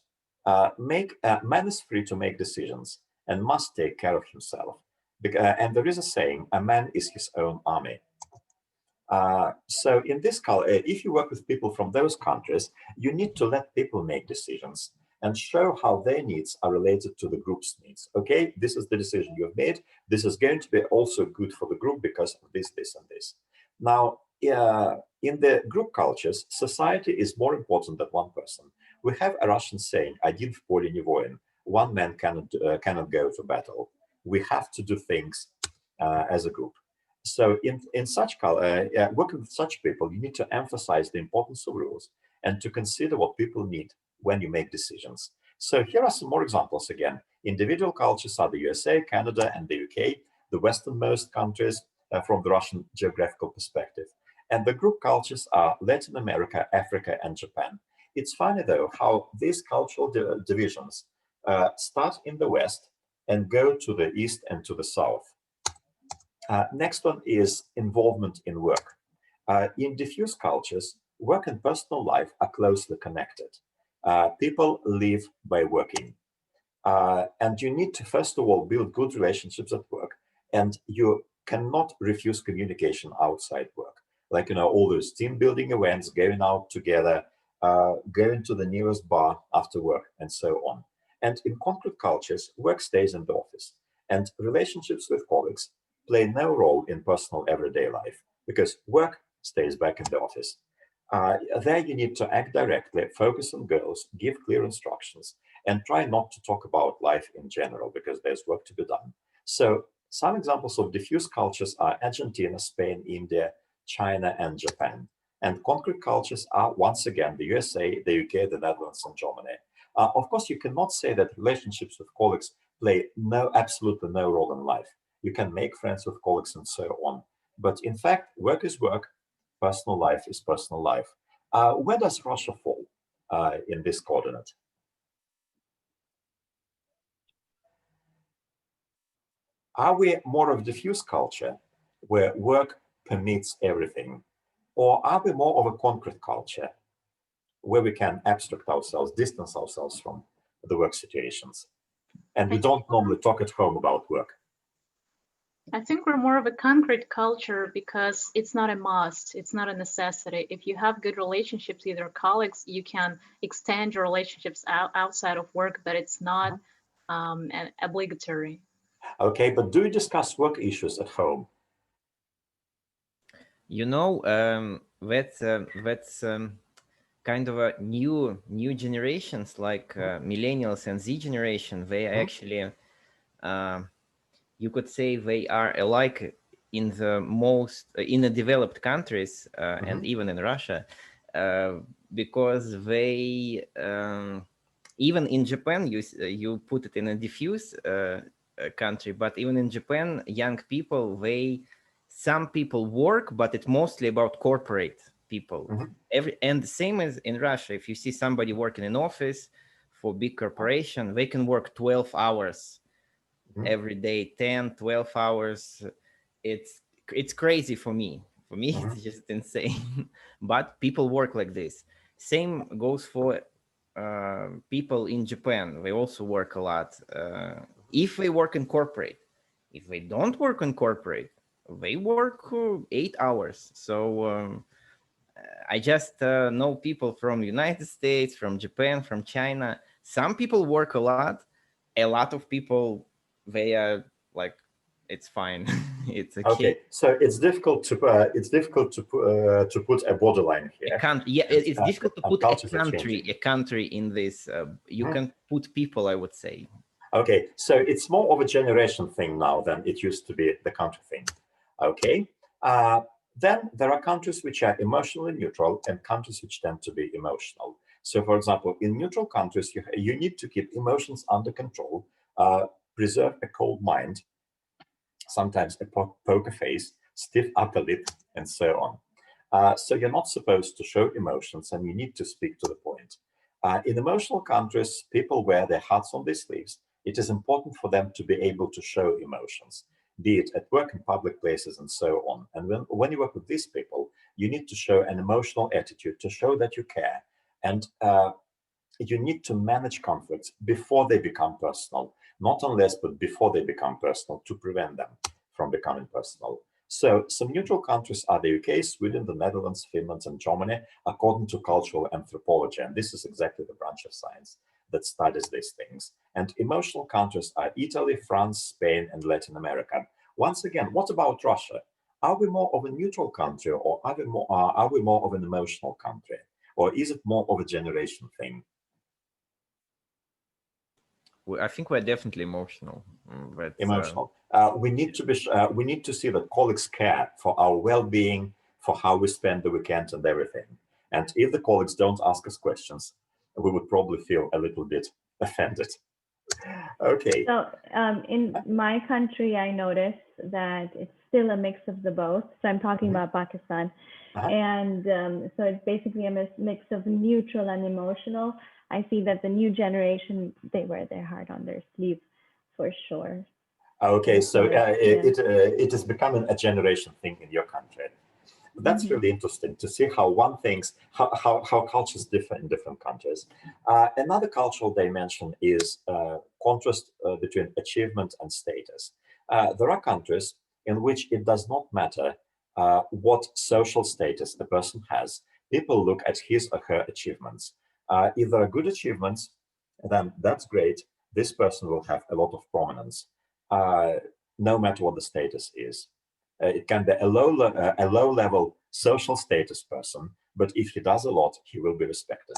man is free to make decisions and must take care of himself. And there is a saying, a man is his own army. So in this if you work with people from those countries, you need to let people make decisions and show how their needs are related to the group's needs. Okay, this is the decision you've made. This is going to be also good for the group because of this, this, and this. Now, in the group cultures, society is more important than one person. We have a Russian saying, "Один в поле не воин." One man cannot go to battle. We have to do things as a group. So in such working with such people, you need to emphasize the importance of rules and to consider what people need when you make decisions. So here are some more examples again. Individual cultures are the USA, Canada, and the UK, the westernmost countries from the Russian geographical perspective. And the group cultures are Latin America, Africa, and Japan. It's funny, though, how these cultural divisions start in the West and go to the East and to the South. Next one is involvement in work. In diffuse cultures, work and personal life are closely connected. People live by working. And you need to, first of all, build good relationships at work. And you cannot refuse communication outside work. Like, all those team building events, going out together, going to the nearest bar after work, and so on. And in concrete cultures, work stays in the office. And relationships with colleagues play no role in personal everyday life because work stays back in the office. There you need to act directly, focus on goals, give clear instructions, and try not to talk about life in general because there's work to be done. So some examples of diffuse cultures are Argentina, Spain, India, China, and Japan. And concrete cultures are, once again, the USA, the UK, the Netherlands, and Germany. Of course, you cannot say that relationships with colleagues play absolutely no role in life. You can make friends with colleagues and so on. But in fact, work is work, personal life is personal life. Where does Russia fall in this coordinate? Are we more of a diffuse culture where work permits everything? Or are we more of a concrete culture where we can abstract ourselves, distance ourselves from the work situations? And we don't normally talk at home about work. I think we're more of a concrete culture because it's not a must, it's not a necessity. If you have good relationships with your colleagues, you can extend your relationships outside of work, but it's not obligatory. Okay, but do you discuss work issues at home? You know, that's kind of a new generations like millennials and Z generation. They actually, you could say, they are alike in the developed countries and even in Russia, because they even in Japan you put it in a diffuse country, but even in Japan, young people, some people work, but it's mostly about corporate people. And the same as in Russia, if you see somebody working in office for big corporation, they can work 12 hours every day, 10, 12 hours. It's crazy for me. For me, it's just insane. But people work like this. Same goes for people in Japan. They also work a lot. If they work in corporate, if they don't work in corporate, they work 8 hours. So I just know people from United States, from Japan, from China. Some people work a lot. A lot of people, they are like, it's fine. It's okay. Okay, so it's difficult to put a borderline here. It's difficult to put a country in this. You can put people, I would say. Okay, so it's more of a generation thing now than it used to be the country thing. Okay, then there are countries which are emotionally neutral and countries which tend to be emotional. So, for example, in neutral countries, you need to keep emotions under control, preserve a cold mind, sometimes a poker face, stiff upper lip, and so on. So you're not supposed to show emotions, and you need to speak to the point. In emotional countries, people wear their hearts on their sleeves. It is important for them to be able to show emotions, be it at work, in public places, and so on. And when you work with these people, you need to show an emotional attitude to show that you care. And you need to manage conflicts before they become personal, not unless, but before they become personal, to prevent them from becoming personal. So some neutral countries are the UK, Sweden, the Netherlands, Finland, and Germany, according to cultural anthropology. And this is exactly the branch of science that studies these things. And emotional countries are Italy, France, Spain, and Latin America. Once again, what about Russia? Are we more of a neutral country, or are we more of an emotional country? Or is it more of a generation thing? I think we're definitely emotional. Emotional. We need to see that colleagues care for our well-being, for how we spend the weekend and everything. And if the colleagues don't ask us questions, we would probably feel a little bit offended. Okay. So in my country, I noticed that it's still a mix of the both. So I'm talking about Pakistan. And so it's basically a mix of neutral and emotional. I see that the new generation, they wear their heart on their sleeve for sure. Okay, so it is becoming a generation thing in your country. That's really interesting to see how how cultures differ in different countries. Another cultural dimension is contrast between achievement and status. There are countries in which it does not matter what social status a person has. People look at his or her achievements. If there are good achievements, then that's great. This person will have a lot of prominence, no matter what the status is. It can be a low-level social status person, but if he does a lot, he will be respected.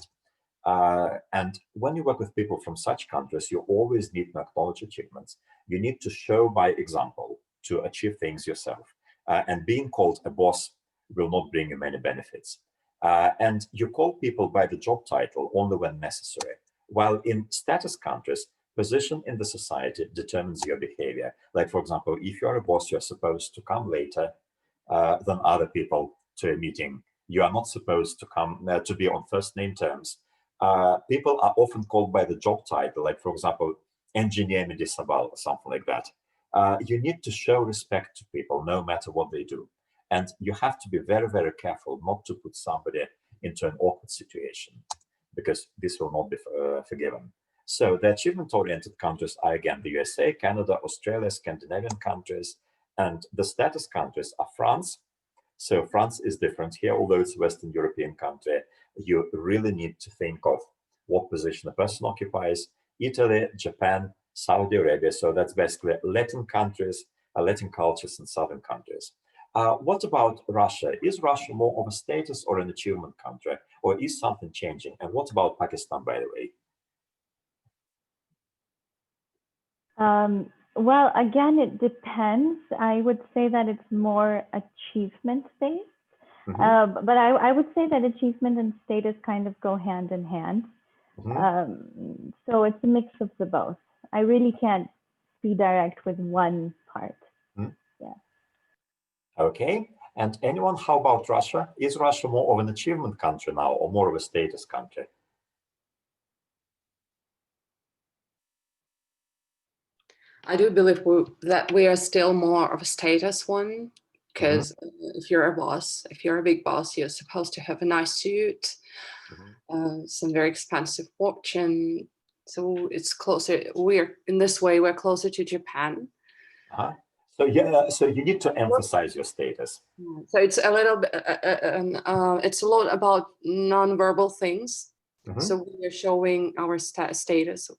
And when you work with people from such countries, you always need to acknowledge achievements. You need to show by example to achieve things yourself. And being called a boss will not bring you many benefits. And you call people by the job title only when necessary. While in status countries, position in the society determines your behavior. Like, for example, if you're a boss, you're supposed to come later than other people to a meeting. You are not supposed to come to be on first name terms. People are often called by the job title, like, for example, engineer Medisabal or something like that. You need to show respect to people no matter what they do. And you have to be very, very careful not to put somebody into an awkward situation, because this will not be forgiven. So the achievement-oriented countries are, again, the USA, Canada, Australia, Scandinavian countries, and the status countries are France. So France is different here, although it's a Western European country. You really need to think of what position a person occupies. Italy, Japan, Saudi Arabia. So that's basically Latin countries, Latin cultures, and Southern countries. What about Russia? Is Russia more of a status or an achievement country, or is something changing? And what about Pakistan, by the way? Well, again, it depends. I would say that it's more achievement-based. But I would say that achievement and status kind of go hand in hand. So it's a mix of the both. I really can't be direct with one part. Yeah. Okay. And anyone, how about Russia? Is Russia more of an achievement country now or more of a status country? I do believe that we are still more of a status one, because if you're a boss, if you're a big boss, you're supposed to have a nice suit, some very expensive watch, and so it's closer. In this way, we're closer to Japan. So yeah, so you need to emphasize your status. So it's a little bit, it's a lot about non-verbal things. So we are showing our status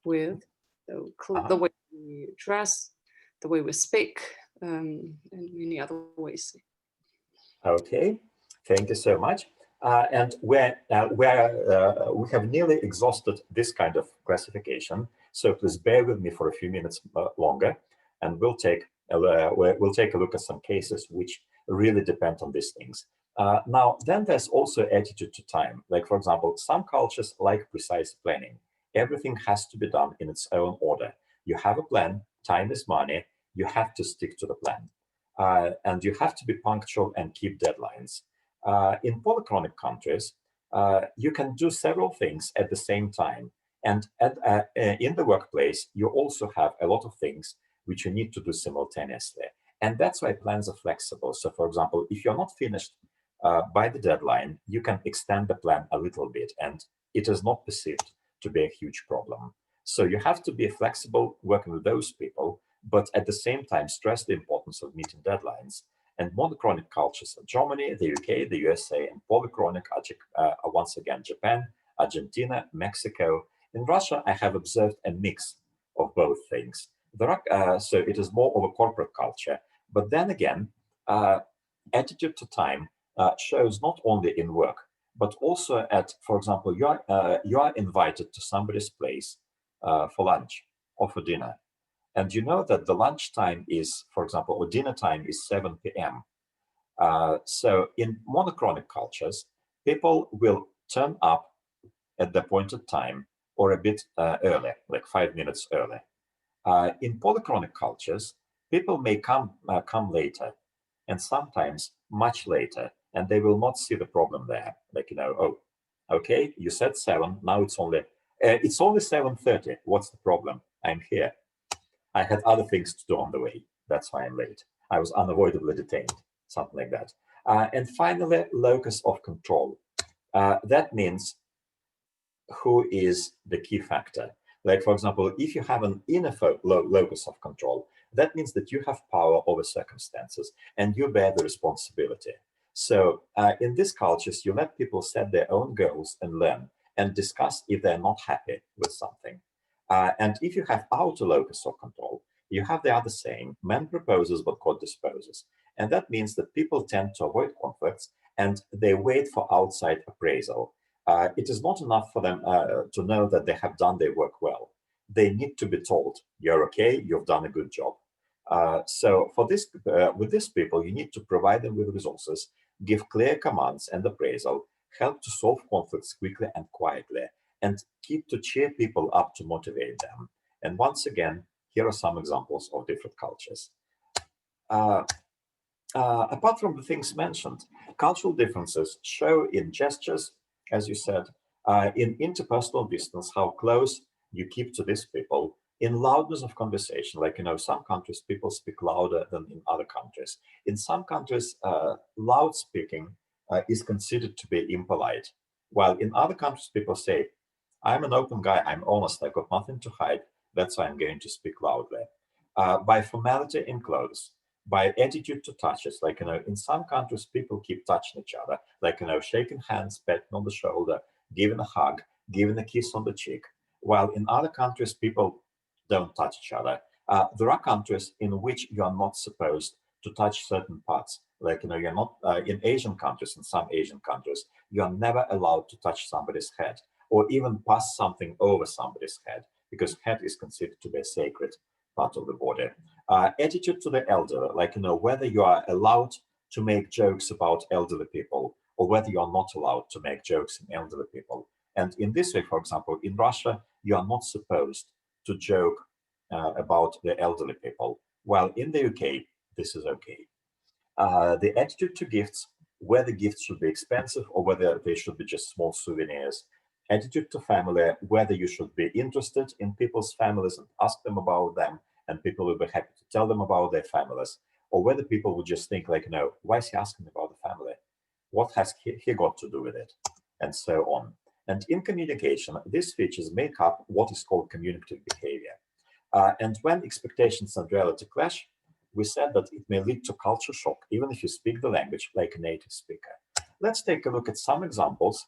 with the way we dress, the way we speak, and many other ways. Okay, thank you so much. And we have nearly exhausted this kind of classification. So please bear with me for a few minutes longer, and we'll take a look at some cases which really depend on these things. Now, then there's also attitude to time. Like, for example, some cultures like precise planning. Everything has to be done in its own order. You have a plan, time is money, you have to stick to the plan. And you have to be punctual and keep deadlines. In polychronic countries, you can do several things at the same time. And in the workplace, you also have a lot of things which you need to do simultaneously. And that's why plans are flexible. So, for example, if you're not finished by the deadline, you can extend the plan a little bit, and it is not perceived to be a huge problem. So you have to be flexible working with those people, but at the same time stress the importance of meeting deadlines. And monochronic cultures are Germany, the UK, the USA, and polychronic are once again Japan, Argentina, Mexico. In Russia, I have observed a mix of both things. So it is more of a corporate culture. But then again, attitude to time shows not only in work, but also at, for example, you are invited to somebody's place for lunch or for dinner. And you know that the lunch time is, for example, or dinner time is 7 p.m. So in monochronic cultures, people will turn up at the appointed time or a bit early, like 5 minutes early. In polychronic cultures, people may come later, and sometimes much later, and they will not see the problem there. Like, oh, okay, you said 7, now it's only 7:30. What's the problem? I'm here. I had other things to do on the way. That's why I'm late. I was unavoidably detained, something like that. And finally, locus of control. That means who is the key factor. Like, for example, if you have an inner locus of control, that means that you have power over circumstances and you bear the responsibility. So in these cultures, you let people set their own goals and learn and discuss if they're not happy with something. And if you have outer locus of control, you have the other saying, man proposes but God disposes. And that means that people tend to avoid conflicts and they wait for outside appraisal. It is not enough for them to know that they have done their work well. They need to be told, you're okay, you've done a good job. So for this, with these people, you need to provide them with resources give clear commands and appraisal, help to solve conflicts quickly and quietly, and keep to cheer people up to motivate them. And once again, here are some examples of different cultures. Apart from the things mentioned, cultural differences show in gestures, as you said, in interpersonal distance, how close you keep to these people, in loudness of conversation, like, some countries people speak louder than in other countries. In some countries, loud speaking is considered to be impolite, while in other countries people say, I'm an open guy, I'm honest, I've got nothing to hide, that's why I'm going to speak loudly. By formality in clothes, by attitude to touches, like, in some countries people keep touching each other, like, shaking hands, patting on the shoulder, giving a hug, giving a kiss on the cheek, while in other countries people don't touch each other. There are countries in which you are not supposed to touch certain parts, like, you're not, in Asian countries, in some Asian countries, you are never allowed to touch somebody's head, or even pass something over somebody's head, because head is considered to be a sacred part of the body. Attitude to the elderly, like, whether you are allowed to make jokes about elderly people, or whether you are not allowed to make jokes in elderly people. And in this way, for example, in Russia, you are not supposed to joke about the elderly people, while in the UK, this is okay. The attitude to gifts, whether gifts should be expensive or whether they should be just small souvenirs. Attitude to family, whether you should be interested in people's families and ask them about them, and people will be happy to tell them about their families, or whether people would just think like, why is he asking about the family? What has he got to do with it? And so on. And in communication, these features make up what is called communicative behavior. And when expectations and reality clash, we said that it may lead to culture shock, even if you speak the language like a native speaker. Let's take a look at some examples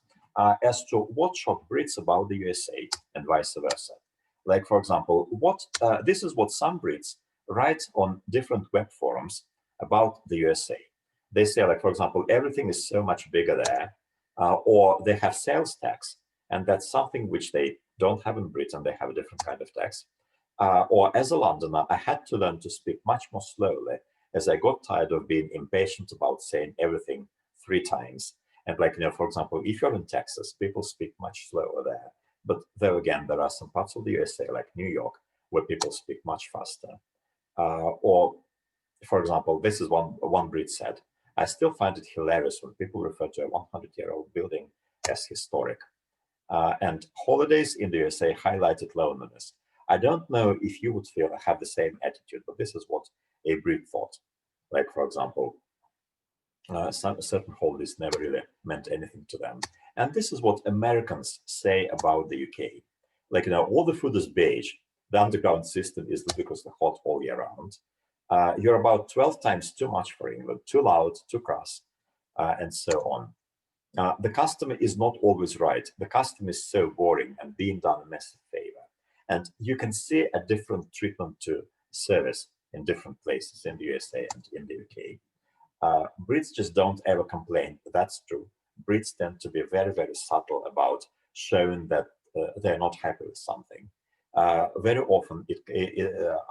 as to what shocked Brits about the USA and vice versa. Like, for example, this is what some Brits write on different web forums about the USA. They say, like, for example, everything is so much bigger there, or they have sales tax, and that's something which they don't have in Britain. They have a different kind of tax. Or as a Londoner, I had to learn to speak much more slowly as I got tired of being impatient about saying everything 3 times. And like, for example, if you're in Texas, people speak much slower there. But though again, there are some parts of the USA, like New York, where people speak much faster. Or, for example, this is one Brit said, I still find it hilarious when people refer to a 100-year-old building as historic. And holidays in the USA highlighted loneliness. I don't know if you would have the same attitude, but this is what a Brit thought. Like, for example, certain holidays never really meant anything to them. And this is what Americans say about the UK. Like, all the food is beige. The underground system is because they're hot all year round. You're about 12 times too much for England, too loud, too crass, and so on. The customer is not always right. The customer is so boring and being done a massive favor. And you can see a different treatment to service in different places in the USA and in the UK. Brits just don't ever complain. That's true. Brits tend to be very, very subtle about showing that they're not happy with something. Very often,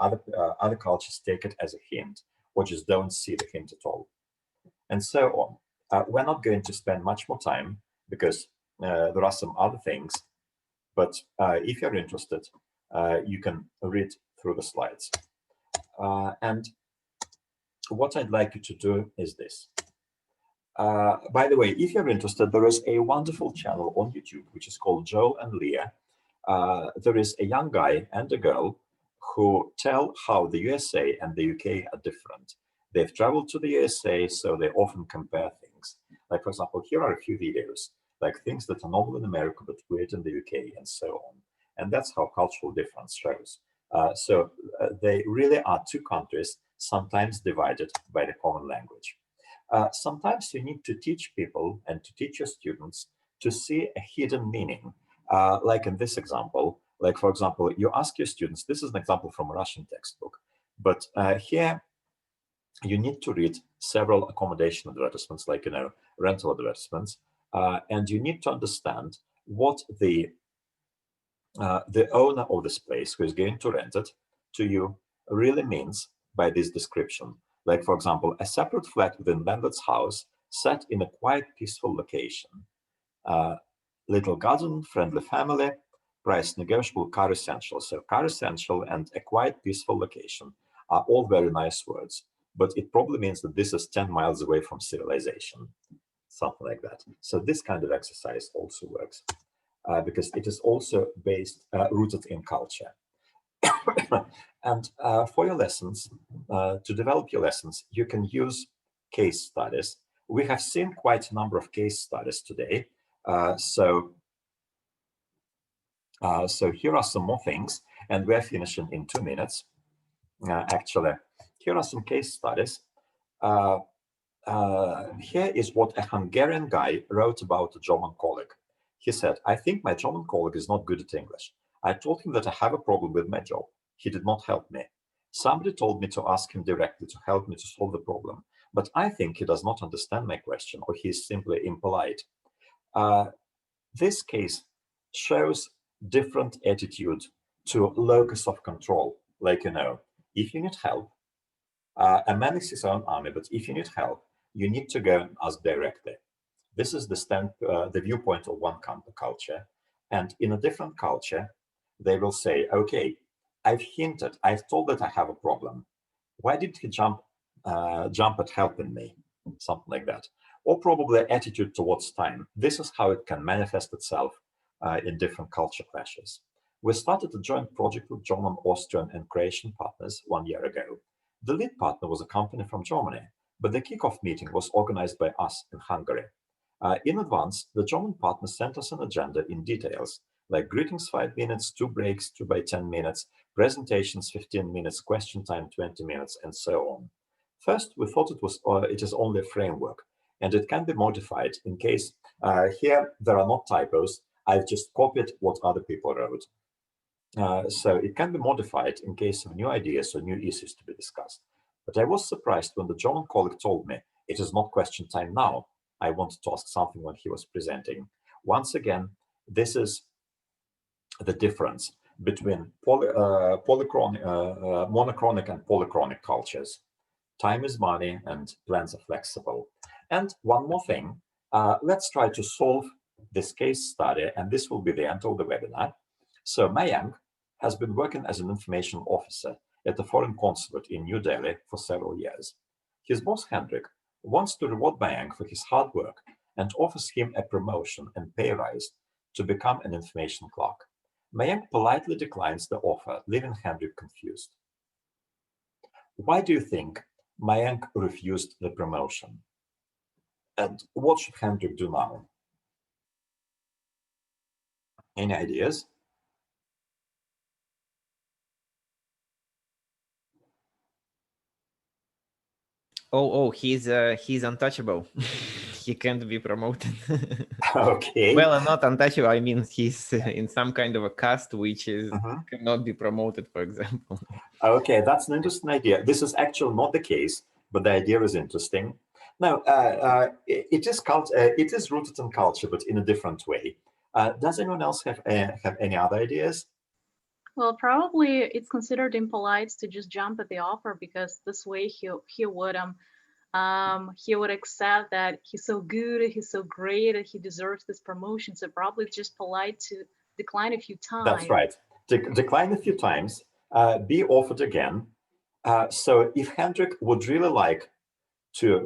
other cultures take it as a hint, or just don't see the hint at all, and so on. We're not going to spend much more time because there are some other things. But if you're interested, you can read through the slides. And what I'd like you to do is this. By the way, if you're interested, there is a wonderful channel on YouTube, which is called Joel and Leah. There is a young guy and a girl who tell how the USA and the UK are different. They've traveled to the USA, so they often compare things. Like, for example, here are a few videos, like things that are normal in America but weird in the UK, and so on. And that's how cultural difference shows. So they really are 2 countries, sometimes divided by the common language. Sometimes you need to teach people and to teach your students to see a hidden meaning. Like in this example, like, for example, you ask your students, this is an example from a Russian textbook, but here you need to read several accommodation advertisements, like, rental advertisements, and you need to understand what the owner of this place who is going to rent it to you really means by this description. Like, for example, a separate flat within landlord's house set in a quiet, peaceful location. Little garden, friendly family, price negotiable, car essential. So car essential and a quiet, peaceful location are all very nice words, but it probably means that this is 10 miles away from civilization, something like that. So this kind of exercise also works because it is also rooted in culture. And for your lessons, to develop your lessons, you can use case studies. We have seen quite a number of case studies today. So here are some more things, and we're finishing in 2 minutes. Actually, here are some case studies. Here is what a Hungarian guy wrote about a German colleague. He said, "I think my German colleague is not good at English. I told him that I have a problem with my job. He did not help me. Somebody told me to ask him directly to help me to solve the problem. But I think he does not understand my question, or he is simply impolite." This case shows different attitude to locus of control. Like, if you need help, a man is his own army, but if you need help, you need to go and ask directly. This is the viewpoint of one culture. And in a different culture, they will say, okay, I've hinted, I've told that I have a problem. Why did he jump at helping me? Something like that. Or probably attitude towards time. This is how it can manifest itself in different culture clashes. We started a joint project with German, Austrian, and Croatian partners 1 year ago. The lead partner was a company from Germany, but the kickoff meeting was organized by us in Hungary. In advance, the German partner sent us an agenda in details, like greetings 5 minutes, 2 breaks, 2 by 10 minutes, presentations 15 minutes, question time 20 minutes, and so on. First, we thought it is only a framework, and it can be modified in case here there are not typos. I've just copied what other people wrote. So it can be modified in case of new ideas or new issues to be discussed. But I was surprised when the German colleague told me, it is not question time now. I wanted to ask something when he was presenting. Once again, this is the difference between monochronic and polychronic cultures. Time is money and plans are flexible. And one more thing, let's try to solve this case study, and this will be the end of the webinar. So Mayank has been working as an information officer at the foreign consulate in New Delhi for several years. His boss, Hendrik, wants to reward Mayank for his hard work and offers him a promotion and pay rise to become an information clerk. Mayank politely declines the offer, leaving Hendrik confused. Why do you think Mayank refused the promotion? And what should Hendrik do now? Any ideas? He's untouchable. He can't be promoted. Okay. Well, not untouchable. I mean, he's in some kind of a caste which is cannot be promoted, for example. Okay, that's an interesting idea. This is actually not the case, but the idea is interesting. Now, it is rooted in culture, but in a different way. Does anyone else have any other ideas? Well, probably it's considered impolite to just jump at the offer, because this way he would accept that he's so good, he's so great, that he deserves this promotion. So probably it's just polite to decline a few times. That's right. Decline a few times, be offered again. So if Hendrik would really like to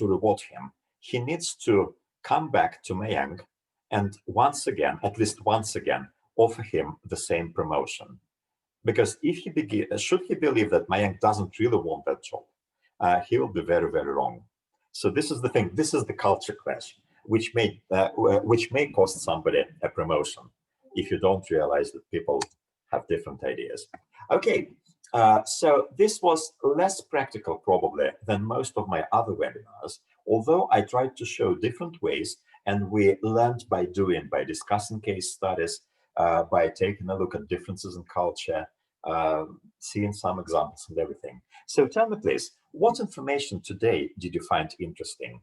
reward him, he needs to come back to Mayank and once again, at least once again, offer him the same promotion. Because if should he believe that Mayank doesn't really want that job, he will be very, very wrong. So this is the thing. This is the culture clash, which may cost somebody a promotion if you don't realize that people have different ideas. Okay, so this was less practical probably than most of my other webinars, although I tried to show different ways, and we learned by doing, by discussing case studies, by taking a look at differences in culture, seeing some examples and everything. So tell me, please, what information today did you find interesting?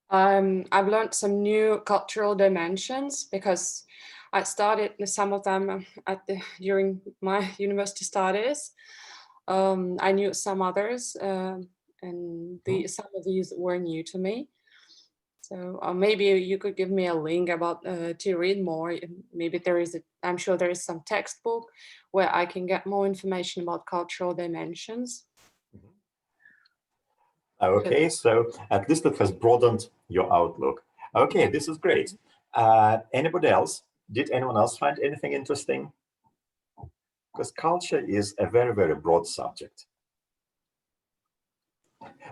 I've learned some new cultural dimensions because I studied some of them during my university studies. I knew some others, and some of these were new to me. So maybe you could give me a link about to read more. Maybe there is I'm sure there is some textbook where I can get more information about cultural dimensions. Okay, so at least it has broadened your outlook. Okay, this is great. Anybody else? Did anyone else find anything interesting? Because culture is a very, very broad subject.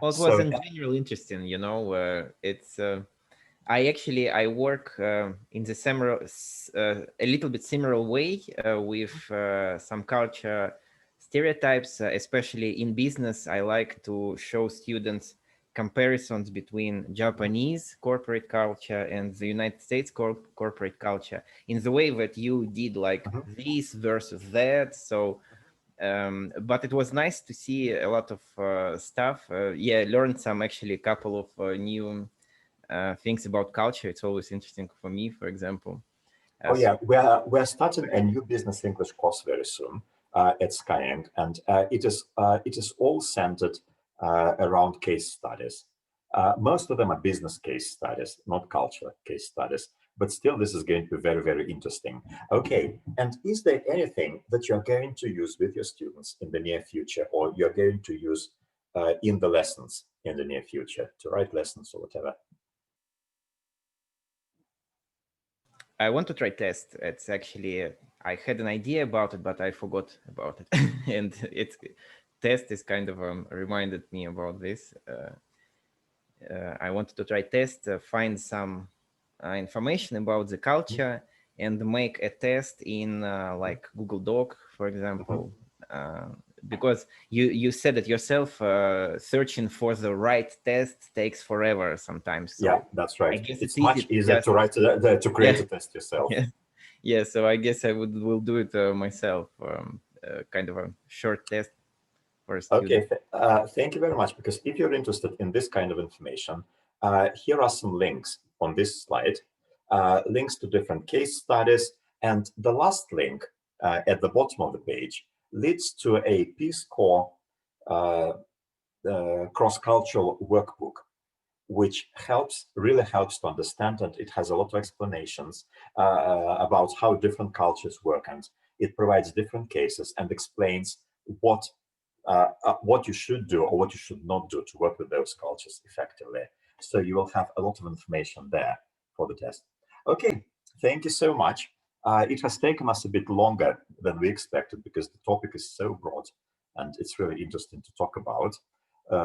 Well, it was in general interesting, you know. It's I work in the similar, a little bit similar way with some culture stereotypes, especially in business. I like to show students comparisons between Japanese corporate culture and the United States corporate culture in the way that you did, like this versus that. So, but it was nice to see a lot of stuff. Yeah, learned a couple of new things about culture. It's always interesting for me, for example. Oh yeah, we're starting a new business English course very soon at Skyeng, and it is all centered around case studies. Most of them are business case studies, not culture case studies, but still this is going to be very, very interesting. Okay, and is there anything that you're going to use with your students in the near future, or you're going to use in the lessons in the near future to write lessons or whatever? I want to try test. It's actually, I had an idea about it, but I forgot about it. And test is kind of reminded me about this. I wanted to try test, find some information about the culture and make a test in like Google Doc, for example. Because you said it yourself, searching for the right test takes forever sometimes. So yeah, that's right. It's much easier to write to create a test yourself. Yeah, so I guess I will do it myself, kind of a short test for a student. Okay, thank you very much. Because if you're interested in this kind of information, here are some links on this slide, links to different case studies. And the last link at the bottom of the page leads to a Peace Corps cross-cultural workbook, which really helps to understand, and it has a lot of explanations about how different cultures work, and it provides different cases and explains what you should do or what you should not do to work with those cultures effectively. So you will have a lot of information there for the test. Okay, thank you so much. It has taken us a bit longer than we expected because the topic is so broad and it's really interesting to talk about.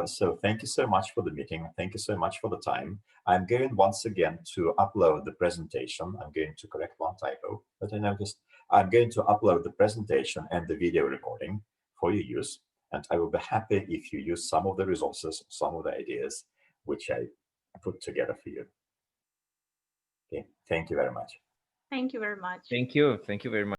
So thank you so much for the meeting. Thank you so much for the time. I'm going once again to upload the presentation. I'm going to correct one typo that I noticed. I'm going to upload the presentation and the video recording for your use. And I will be happy if you use some of the resources, some of the ideas which I put together for you. Okay, thank you very much. Thank you very much. Thank you. Thank you very much.